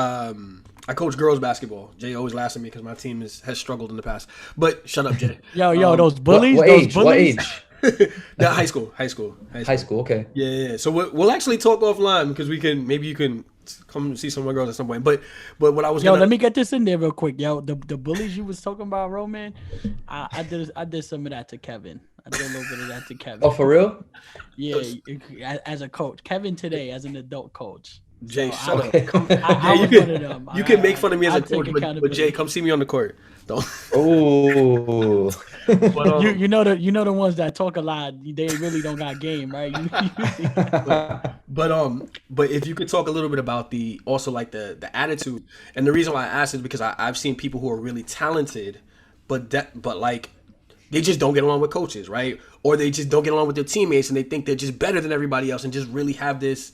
Speaker 1: girls basketball. Jay always laughs at me because my team has struggled in the past. But shut up, Jay.
Speaker 2: Yo, those bullies.
Speaker 3: What
Speaker 2: those
Speaker 3: age?
Speaker 2: bullies.
Speaker 3: What age?
Speaker 1: No, high school.
Speaker 3: High school. Okay.
Speaker 1: Yeah. So we'll actually talk offline because maybe you can come see some of my girls at some point. But what I was
Speaker 2: let me get this in there real quick. Yo, the bullies you was talking about, Roman. I did some of that to Kevin. I did a little bit of that to Kevin.
Speaker 3: Oh, for real?
Speaker 2: Yeah, as a coach, Kevin today as an adult coach.
Speaker 1: Jay,
Speaker 2: so
Speaker 1: shut up. You can make fun of me as a coach, but Jay, come see me on the court. Don't.
Speaker 3: Oh.
Speaker 2: But, you know the ones that talk a lot, they really don't got game, right?
Speaker 1: But if you could talk a little bit about the attitude, and the reason why I asked is because I've seen people who are really talented, but like they just don't get along with coaches, right? Or they just don't get along with their teammates, and they think they're just better than everybody else, and just really have this.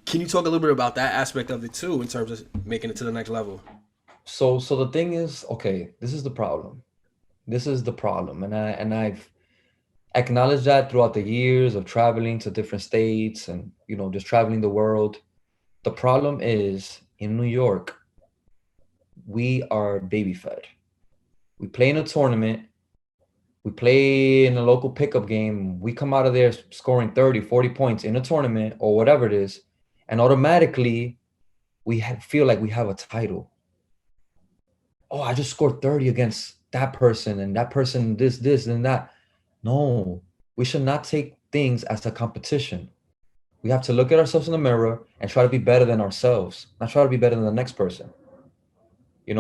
Speaker 1: Can you talk a little bit about that aspect of it too, in terms of making it to the next level?
Speaker 3: So the thing is, okay, this is the problem. And I've acknowledged that throughout the years of traveling to different states and just traveling the world. The problem is in New York, we are baby fed. We play in a tournament, we play in a local pickup game, we come out of there scoring 30, 40 points in a tournament or whatever it is, and automatically we feel like we have a title. Oh, I just scored 30 against that person and that person, this, and that. No, we should not take things as a competition. We have to look at ourselves in the mirror and try to be better than ourselves, not try to be better than the next person.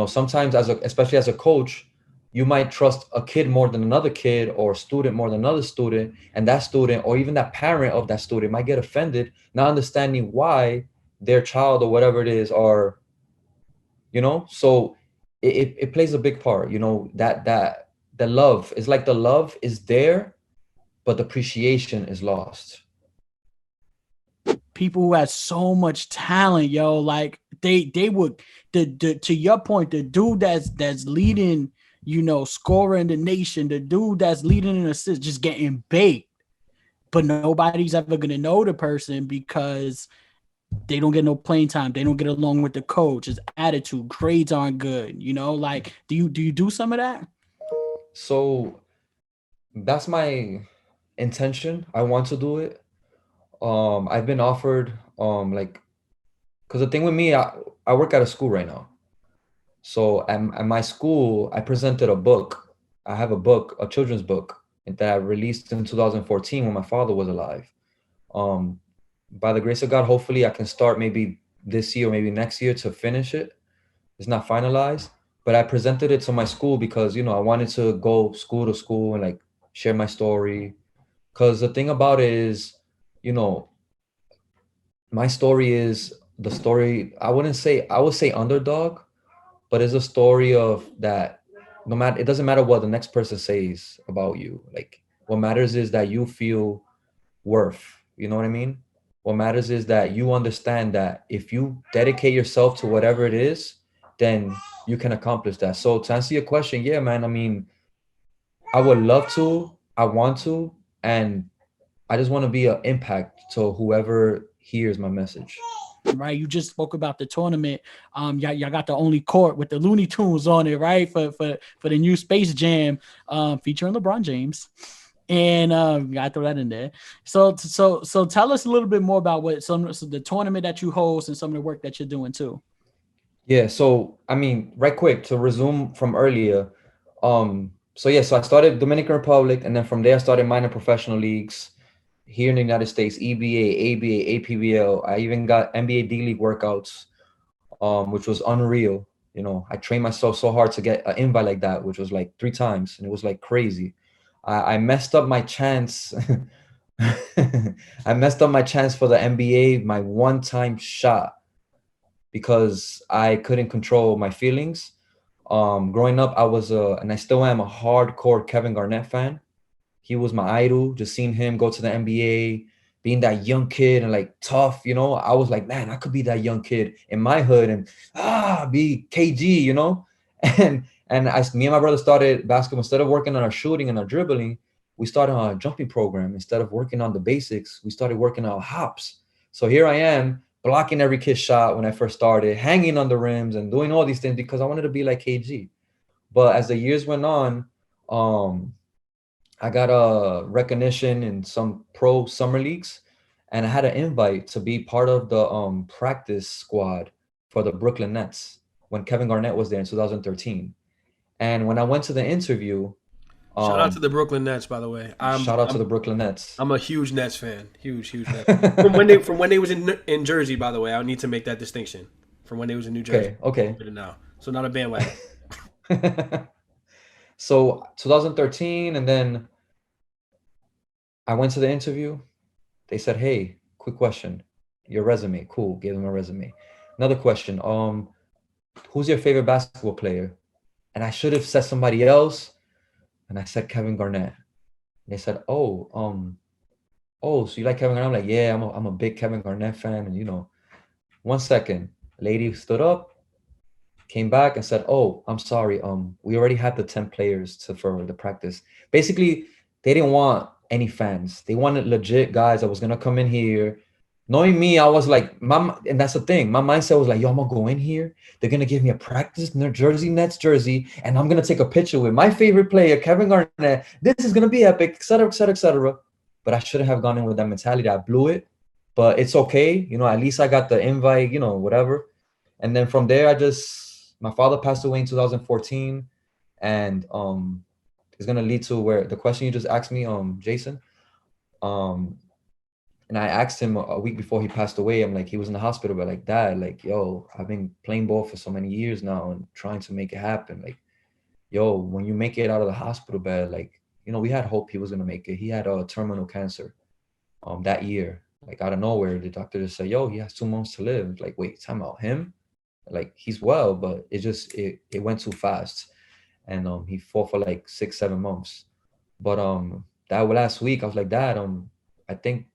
Speaker 3: Sometimes especially as a coach, you might trust a kid more than another kid or a student more than another student, and that student or even that parent of that student might get offended, not understanding why their child or whatever it is are, so it plays a big part, that the love is like the love is there, but the appreciation is lost.
Speaker 2: People who have so much talent, yo, like they would to your point, the dude that's leading, scoring the nation, the dude that's leading an assist, just getting baked, but nobody's ever gonna know the person because they don't get no playing time. They don't get along with the coach. His attitude, grades aren't good. Like, do you do some of that?
Speaker 3: So that's my intention. I want to do it. I've been offered, because the thing with me, I work at a school right now. So at my school, I presented a book. I have a book, a children's book that I released in 2014 when my father was alive. Um, by the grace of God, hopefully I can start maybe this year or maybe next year to finish it. It's not finalized, but I presented it to my school because, I wanted to go school to school and like share my story. Because the thing about it is, you know, my story is the story, I would say underdog, but it's a story of that no matter, it doesn't matter what the next person says about you. Like what matters is that you feel worth. You know what I mean? What matters is that you understand that if you dedicate yourself to whatever it is, then you can accomplish that. So to answer your question, yeah, man, I mean, I would love to, I want to, and I just want to be an impact to whoever hears my message.
Speaker 2: Right, you just spoke about the tournament. Y'all got the only court with the Looney Tunes on it, right? For the new Space Jam, featuring LeBron James, and gotta throw that in there. So tell us a little bit more about so the tournament that you host and some of the work that you're doing too.
Speaker 3: Yeah, so I mean, right quick to resume from earlier. So yeah, so I started Dominican Republic, and then from there I started minor professional leagues here in the United States, EBA, ABA, APBL. I even got NBA D League workouts, which was unreal. I trained myself so hard to get an invite like that, which was like 3 times, and it was like crazy. I messed up my chance. I messed up my chance for the NBA, my one-time shot, because I couldn't control my feelings. Growing up, I was and I still am a hardcore Kevin Garnett fan. He was my idol. Just seeing him go to the NBA, being that young kid and like tough, I was like, man, I could be that young kid in my hood and be KG. Me and my brother started basketball. Instead of working on our shooting and our dribbling, we started on a jumping program. Instead of working on the basics, we started working on hops. So here I am blocking every kid's shot when I first started, hanging on the rims and doing all these things because I wanted to be like KG. But as the years went on, um, I got a recognition in some pro summer leagues, and I had an invite to be part of the practice squad for the Brooklyn Nets when Kevin Garnett was there in 2013. And when I went to the interview,
Speaker 1: Shout out to
Speaker 3: um,
Speaker 1: the Brooklyn Nets, by the way.
Speaker 3: shout out to the Brooklyn Nets.
Speaker 1: I'm a huge Nets fan. Huge Nets. From when they was in Jersey, by the way. I need to make that distinction. From when they was in New Jersey.
Speaker 3: Okay.
Speaker 1: To now. So not a bandwagon.
Speaker 3: So 2013, and then I went to the interview. They said, "Hey, quick question. Your resume, cool." Gave them a resume. Another question. Who's your favorite basketball player? And I should have said somebody else, and I said Kevin Garnett. And they said, so you like Kevin Garnett? I'm like, yeah, I'm a big Kevin Garnett fan. And 1 second, lady stood up, came back and said, "Oh, I'm sorry. We already had the 10 players for the practice." Basically, they didn't want any fans. They wanted legit guys that was gonna come in here. Knowing me, I was like, and that's the thing. My mindset was like, yo, I'm gonna go in here. They're gonna give me a practice New Jersey Nets jersey, and I'm gonna take a picture with my favorite player, Kevin Garnett. This is gonna be epic, et cetera, et cetera, et cetera. But I shouldn't have gone in with that mentality. I blew it, but it's okay. At least I got the invite. Whatever. And then from there, my father passed away in 2014, and it's gonna lead to where the question you just asked me, Jason, and I asked him a week before he passed away. I'm like, he was in the hospital, but like, Dad, like, yo, I've been playing ball for so many years now and trying to make it happen. Like, yo, when you make it out of the hospital bed, like, we had hope he was gonna make it. He had a terminal cancer, that year. Like out of nowhere, the doctor just said, yo, he has 2 months to live. Like, wait, time out, him? Like he's well, but it went too fast, and he fought for like 6 7 months. But that last week I was like, Dad, I think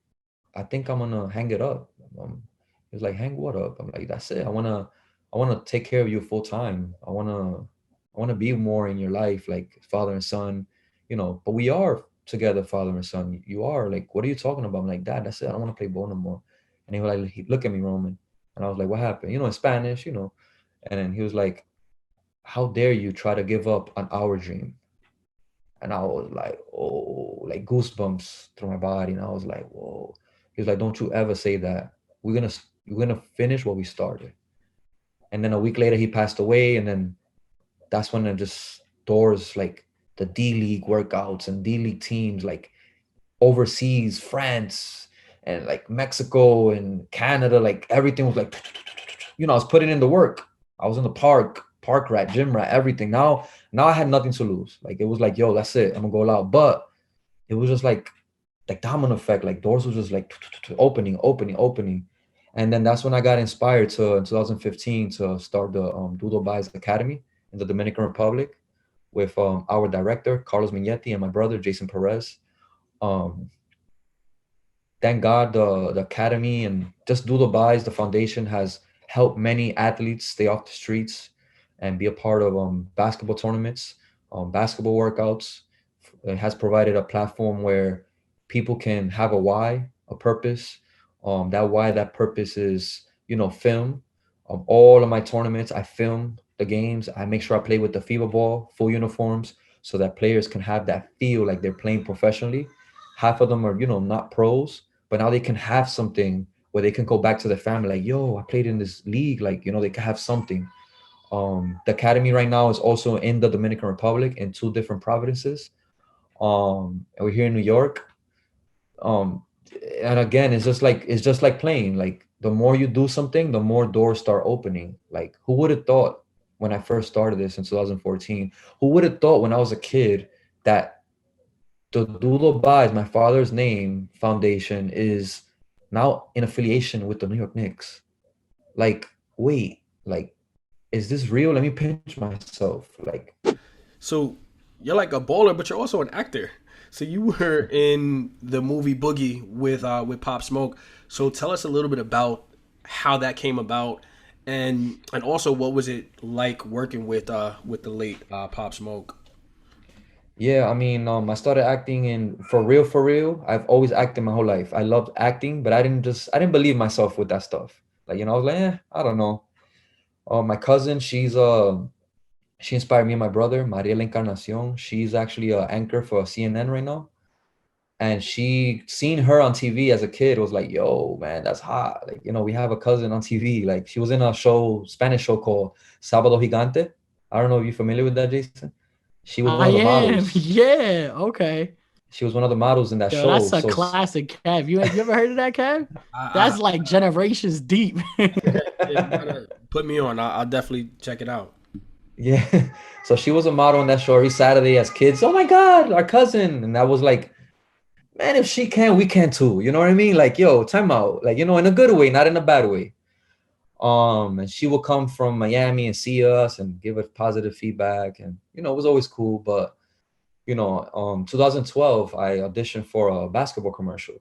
Speaker 3: I'm gonna hang it up. He was like, hang what up? I'm like, that's it. I wanna take care of you full time. I wanna be more in your life, like father and son, but we are together, father and son. You are like, what are you talking about? I'm like, Dad, that's it. I don't want to play ball no more. And he was like, look at me, Roman. And I was like, what happened? In Spanish, And then he was like, how dare you try to give up on our dream? And I was like, oh, like goosebumps through my body. And I was like, whoa. He was like, don't you ever say that. We're gonna finish what we started. And then a week later, he passed away. And then that's when it just doors like the D League workouts and D League teams, like overseas, France and like Mexico and Canada, like everything was like, I was putting in the work. I was in the park rat, gym rat, everything. Now I had nothing to lose. Like it was like, yo, that's it. I'm gonna go out. But it was just like domino effect. Like doors was just like opening. And then that's when I got inspired to in 2015 to start the Doodle Buys Academy in the Dominican Republic with our director Carlos Mignetti and my brother Jason Perez. Um, thank God the academy and just Doodle Buys, the foundation has helped many athletes stay off the streets and be a part of basketball tournaments, basketball workouts. It has provided a platform where people can have a why, a purpose. That purpose is, film. All of my tournaments, I film the games. I make sure I play with the FIBA ball, full uniforms, so that players can have that feel like they're playing professionally. Half of them are, not pros, but now they can have something where they can go back to their family, like, yo, I played in this league, like, they can have something. The academy right now is also in the Dominican Republic in two different provinces. And we're here in New York. Um, and again, it's just like playing. Like the more you do something, the more doors start opening. Like who would have thought when I first started this in 2014? Who would have thought when I was a kid that the Doodle Buys, my father's name foundation, is now in affiliation with the New York Knicks? Like, wait, like, is this real? Let me pinch myself. Like,
Speaker 1: So you're like a baller, but you're also an actor. So you were in the movie Boogie with Pop Smoke. So tell us a little bit about how that came about, and also what was it like working with the late Pop Smoke.
Speaker 3: yeah, I mean, I started acting in for real, for real. I've always acted my whole life. I loved acting, but I didn't believe myself with that stuff. Like, I was like, I don't know. My cousin, she inspired me and my brother, Mariela Encarnacion. She's actually an anchor for CNN right now. And she seen her on TV as a kid was like, yo, man, that's hot. Like, we have a cousin on TV. Like she was in a show, Spanish show called Sábado Gigante. I don't know if you're familiar with that, Jason. She was one
Speaker 2: I
Speaker 3: of the
Speaker 2: am.
Speaker 3: models.
Speaker 2: Yeah. Okay.
Speaker 3: She was one of the models in that
Speaker 2: Yo,
Speaker 3: show.
Speaker 2: that's a
Speaker 3: So
Speaker 2: classic, Kev. You ever heard of that, Kev?
Speaker 1: I,
Speaker 2: That's like generations deep.
Speaker 1: yeah, you gotta put me on. I'll definitely check it out.
Speaker 3: yeah. So she was a model in that show every Saturday as kids. Oh my God, our cousin. And that was like, man, if she can, we can too. You know what I mean? Like, yo, time out. Like, in a good way, not in a bad way. And she would come from Miami and see us and give us positive feedback. And, it was always cool. But, 2012, I auditioned for a basketball commercial.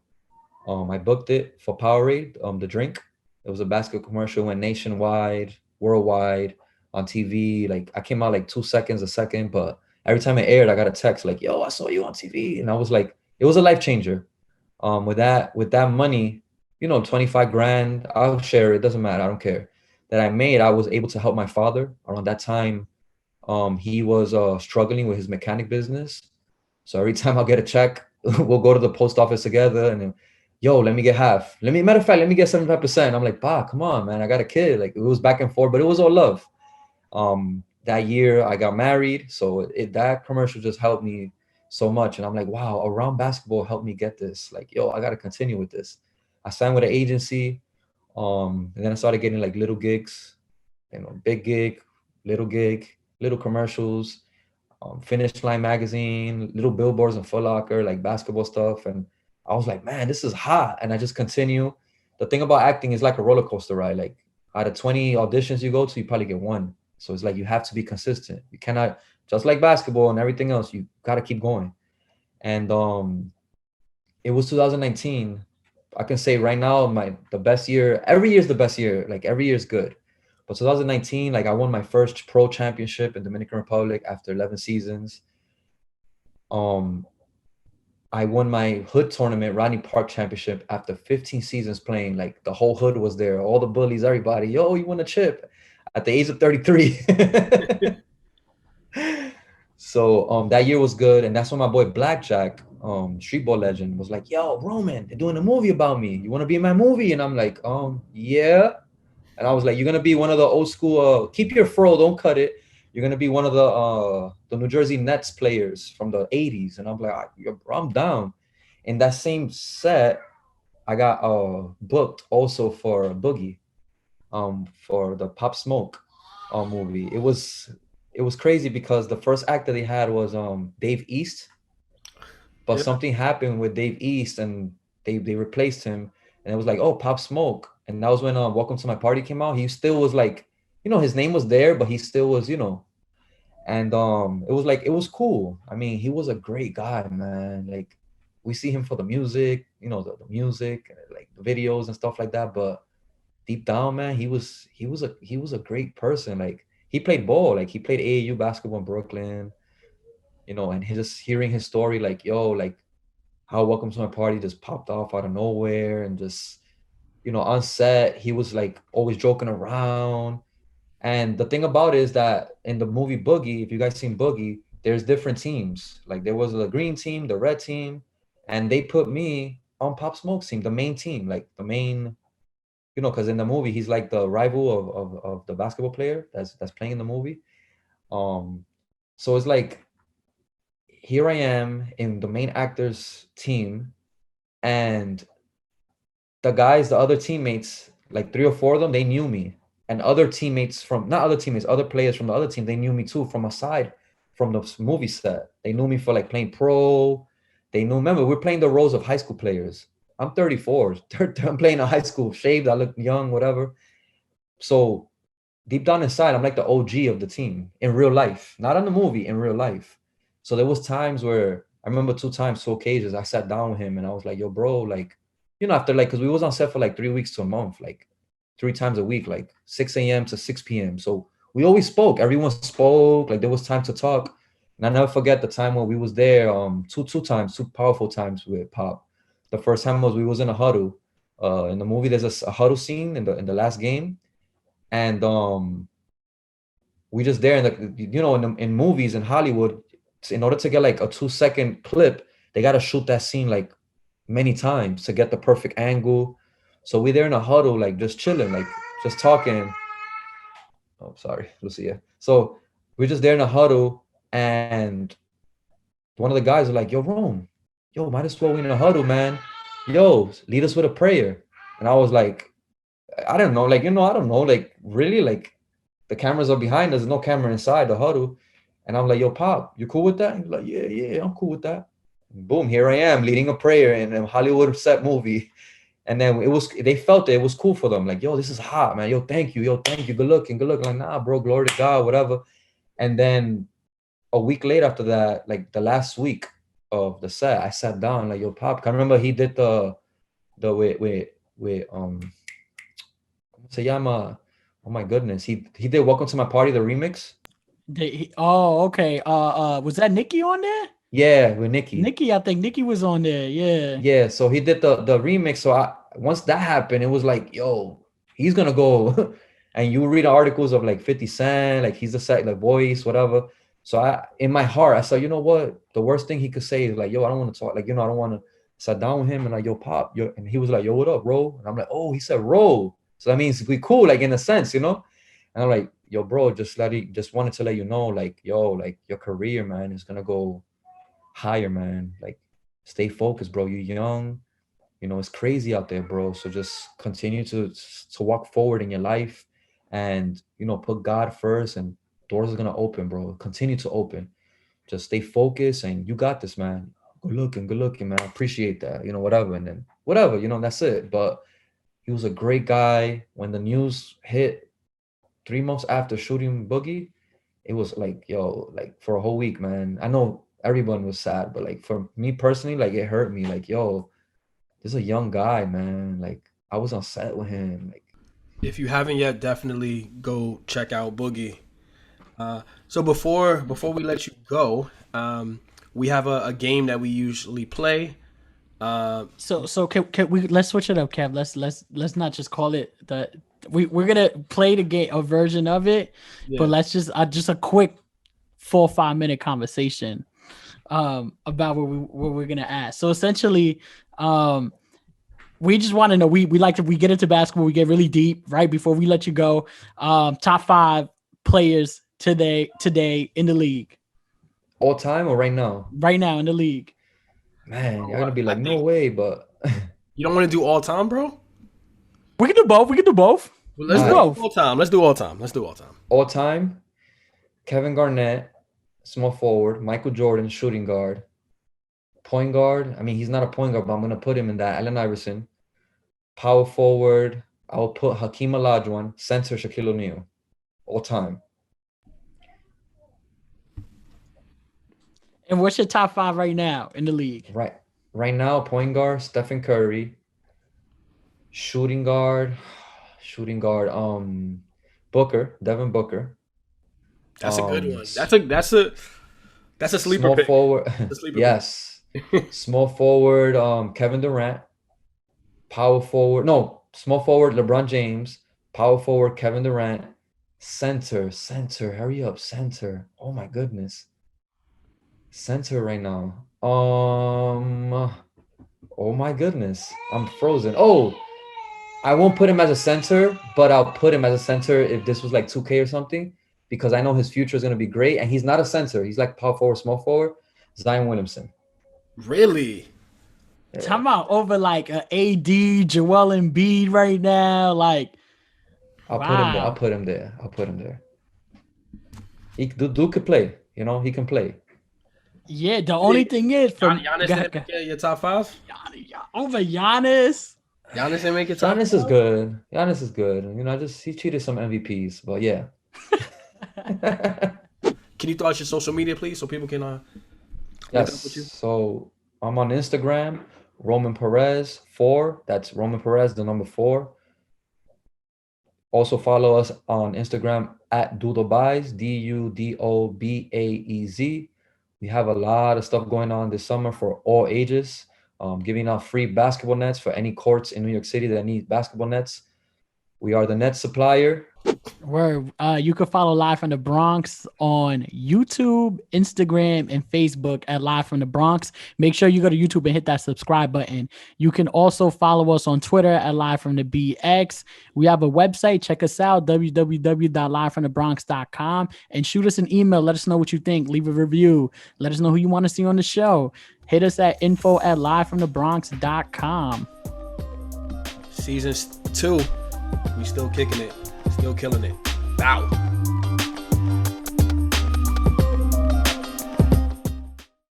Speaker 3: I booked it for Powerade, the drink. It was a basketball commercial, went nationwide, worldwide, on TV. Like I came out like 2 seconds a second, but every time it aired, I got a text like, "Yo, I saw you on TV," and I was like, it was a life changer. With that money, 25 grand, I'll share it. Doesn't matter. I don't care. That I made, I was able to help my father around that time. He was struggling with his mechanic business. So every time I'll get a check, we'll go to the post office together and then, yo, let me get half. Matter of fact, let me get 75%. I'm like, bah, come on, man. I got a kid. Like it was back and forth, but it was all love. That year I got married. So that commercial just helped me so much. And I'm like, wow, around basketball helped me get this. Like, yo, I got to continue with this. I signed with an agency. And then I started getting like little gigs, big gig, little commercials, Finish Line magazine, little billboards and Foot Locker, like basketball stuff. And I was like, man, this is hot. And I just continue. The thing about acting is like a roller coaster ride. Like out of 20 auditions you go to, you probably get one. So it's like you have to be consistent. You cannot, just like basketball and everything else, you got to keep going. And it was 2019. I can say right now, the best year. Every year is the best year. Like every year is good. But 2019, like I won my first pro championship in Dominican Republic after 11 seasons. Um, I won my hood tournament, Rodney Park Championship, after 15 seasons playing. Like the whole hood was there, all the bullies, everybody. Yo, you won a chip at the age of 33. So that year was good, and that's when my boy Blackjack, streetball legend, was like, "Yo, Roman, they're doing a movie about me. You want to be in my movie?" And I'm like, yeah. And I was like, you're gonna be one of the old school. Keep your fro, don't cut it. You're gonna be one of the New Jersey Nets players from the '80s. And I'm like, I'm down. In that same set, I got booked also for Boogie, for the Pop Smoke movie. It was crazy because the first act that they had was Dave East, but
Speaker 1: Yeah.
Speaker 3: something happened with Dave East and they replaced him, and it was like, oh, Pop Smoke. And that was when Welcome to My Party came out. He still was like, his name was there, but he still was, and it was like, it was cool. I mean, he was a great guy, man. Like, we see him for the music, the music, like the videos and stuff like that, but deep down, man, he was a great person. Like, he played ball, like he played AAU basketball in Brooklyn, and just hearing his story, like, yo, like how Welcome to My Party just popped off out of nowhere, and just, on set, he was like always joking around. And the thing about it is that in the movie Boogie, if you guys seen Boogie, there's different teams. Like, there was the green team, the red team, and they put me on Pop Smoke's team, the main team, like the main, because in the movie he's like the rival of the basketball player that's playing in the movie. Um, so it's like, here I am in the main actor's team, and the other teammates, like three or four of them, they knew me. And other teammates from, not other teammates, other players from the other team, they knew me too from aside from the movie set. They knew me for like playing pro. Remember, we're playing the roles of high school players. I'm 34. I'm playing a high school, shaved, I look young, whatever. So deep down inside, I'm like the OG of the team in real life, not on the movie, in real life. So there was times where I remember two occasions, I sat down with him and I was like, yo, bro, like, after like, cause we was on set for like 3 weeks to a month, like 3 times a week, like 6 a.m. to 6 p.m. So we always spoke. Everyone spoke. Like, there was time to talk. And I never forget the time when we was there, two powerful times with Pop. The first time was we was in a huddle. In the movie, there's a huddle scene in the last game, and we just there, and in movies in Hollywood, in order to get like a 2-second clip, they got to shoot that scene like many times to get the perfect angle. So we there in a huddle, like just chilling, like just talking. Oh, sorry, Lucia. So we're just there in a huddle, and one of the guys are like, yo, Rome, yo, might as well we in a huddle, man. Yo, lead us with a prayer. And I was like, I don't know, like, I don't know, like, really, like, the cameras are behind us, there's no camera inside the huddle. And I'm like, yo, Pop, you cool with that? He's like, yeah, I'm cool with that. Boom, here I am leading a prayer in a Hollywood set movie. And then they felt it was cool for them. Like, yo, this is hot, man. Yo, thank you. Yo, thank you. Good looking, good looking. Like, nah, bro, glory to God, whatever. And then a week later after that, like the last week of the set, I sat down, like, yo, Pop, I remember he did the with ¿cómo se llama? Oh my goodness. He did Welcome to My Party, the remix.
Speaker 2: Oh, okay. Was that Nikki on there?
Speaker 3: Yeah, with Nikki.
Speaker 2: Nikki, I think Nikki was on there. Yeah.
Speaker 3: Yeah, so he did the remix. So once that happened, it was like, yo, he's gonna go. And you read articles of like 50 Cent, like he's the voice, whatever. So in my heart, I said, you know what? The worst thing he could say is like, yo, I don't want to talk. Like, I don't want to sit down with him and like, yo, Pop, and he was like, yo, what up, bro? And I'm like, oh, he said roll. So that means we cool, like in a sense, And I'm like, yo, bro, just wanted to let you know, like, yo, like your career, man, is gonna go higher, man. Like, stay focused, bro. You're young. It's crazy out there, bro. So just continue to walk forward in your life, and put God first, and doors are gonna open, bro. Continue to open. Just stay focused, and you got this, man. Good looking, man. I appreciate that. Whatever, and then whatever, that's it. But he was a great guy. When the news hit 3 months after shooting Boogie, it was like, yo, like for a whole week, man. I know everyone was sad, but like for me personally, like it hurt me. Like, yo, this is a young guy, man. Like, I was on set with him. Like,
Speaker 1: If you haven't yet, definitely go check out Boogie. So before we let you go, we have a game that we usually play.
Speaker 2: So can we let's switch it up, Kev. Let's not just call it the we're gonna play the game, a version of it,
Speaker 1: Yeah.
Speaker 2: but let's just a quick 4 or 5 minute conversation about what we're gonna ask. So essentially, We just want to know. We like to, we get into basketball. We get really deep right before we let you go. Top 5 players today in the league
Speaker 3: All time or right now?
Speaker 2: right now in the league.
Speaker 3: Man, you're
Speaker 1: Bro,
Speaker 3: gonna be
Speaker 1: I
Speaker 3: like, no
Speaker 1: think
Speaker 3: way, but
Speaker 1: you don't want to do all time, bro.
Speaker 2: We can do both. We can do both.
Speaker 1: Well,
Speaker 2: Let's
Speaker 1: let's
Speaker 2: do
Speaker 1: do
Speaker 3: Alright.
Speaker 2: both.
Speaker 1: all time. Let's do all time. Let's do all time.
Speaker 3: all time, Kevin Garnett, small forward, Michael Jordan, shooting guard, point guard. I mean, he's not a point guard, but I'm gonna put him in that. Allen Iverson, power forward. I'll put Hakeem Olajuwon, center Shaquille O'Neal, all time.
Speaker 2: And what's your top 5 right now in the league?
Speaker 3: Right now, point guard Stephen Curry, shooting guard, Devin Booker.
Speaker 1: That's a good one.
Speaker 3: S-
Speaker 1: That's a sleeper
Speaker 3: Small
Speaker 1: pick.
Speaker 3: forward,
Speaker 1: A sleeper
Speaker 3: yes. Small forward, Kevin Durant. Power forward, no, small forward, LeBron James. Power forward, Kevin Durant. Center, hurry up, center. Oh my goodness. Center right now. Oh my goodness. I'm frozen. Oh, I won't put him as a center, but I'll put him as a center if this was like 2K or something, because I know his future is going to be great. And he's not a center. He's like power forward, small forward. Zion Williamson.
Speaker 1: pick. Really?
Speaker 2: Talking about over like a AD, Joel Embiid right now. Like,
Speaker 3: I'll put him there. I'll
Speaker 2: wow.
Speaker 3: put him there. I'll put him there. Dude could play. You know, he can play.
Speaker 2: Yeah, the only thing is from
Speaker 1: Giannis didn't make your top 5?
Speaker 2: over Giannis.
Speaker 1: Giannis didn't make your top
Speaker 3: Giannis
Speaker 1: 5?
Speaker 3: is good. Giannis is good. You know, just he cheated some MVPs, but yeah.
Speaker 1: Can you throw out your social media, please, so people can link
Speaker 3: Yes.
Speaker 1: up with you?
Speaker 3: So I'm on Instagram, Roman Perez 4. That's Roman Perez, the number 4. Also follow us on Instagram at Dudobaez, Dudobaez. We have a lot of stuff going on this summer for all ages. Giving out free basketball nets for any courts in New York City that need basketball nets. We are the net supplier.
Speaker 2: Where you can follow Live from the Bronx on YouTube, Instagram, and Facebook at Live from the Bronx. Make sure you go to YouTube and hit that subscribe button. You can also follow us on Twitter at Live from the BX. We have a website. Check us out, www.livefromthebronx.com, and shoot us an email. Let us know what you think. Leave a review. Let us know who you want to see on the show. Hit us at info@livefromthebronx.com.
Speaker 1: Season 2. We still kicking it. Still killing it. Bow.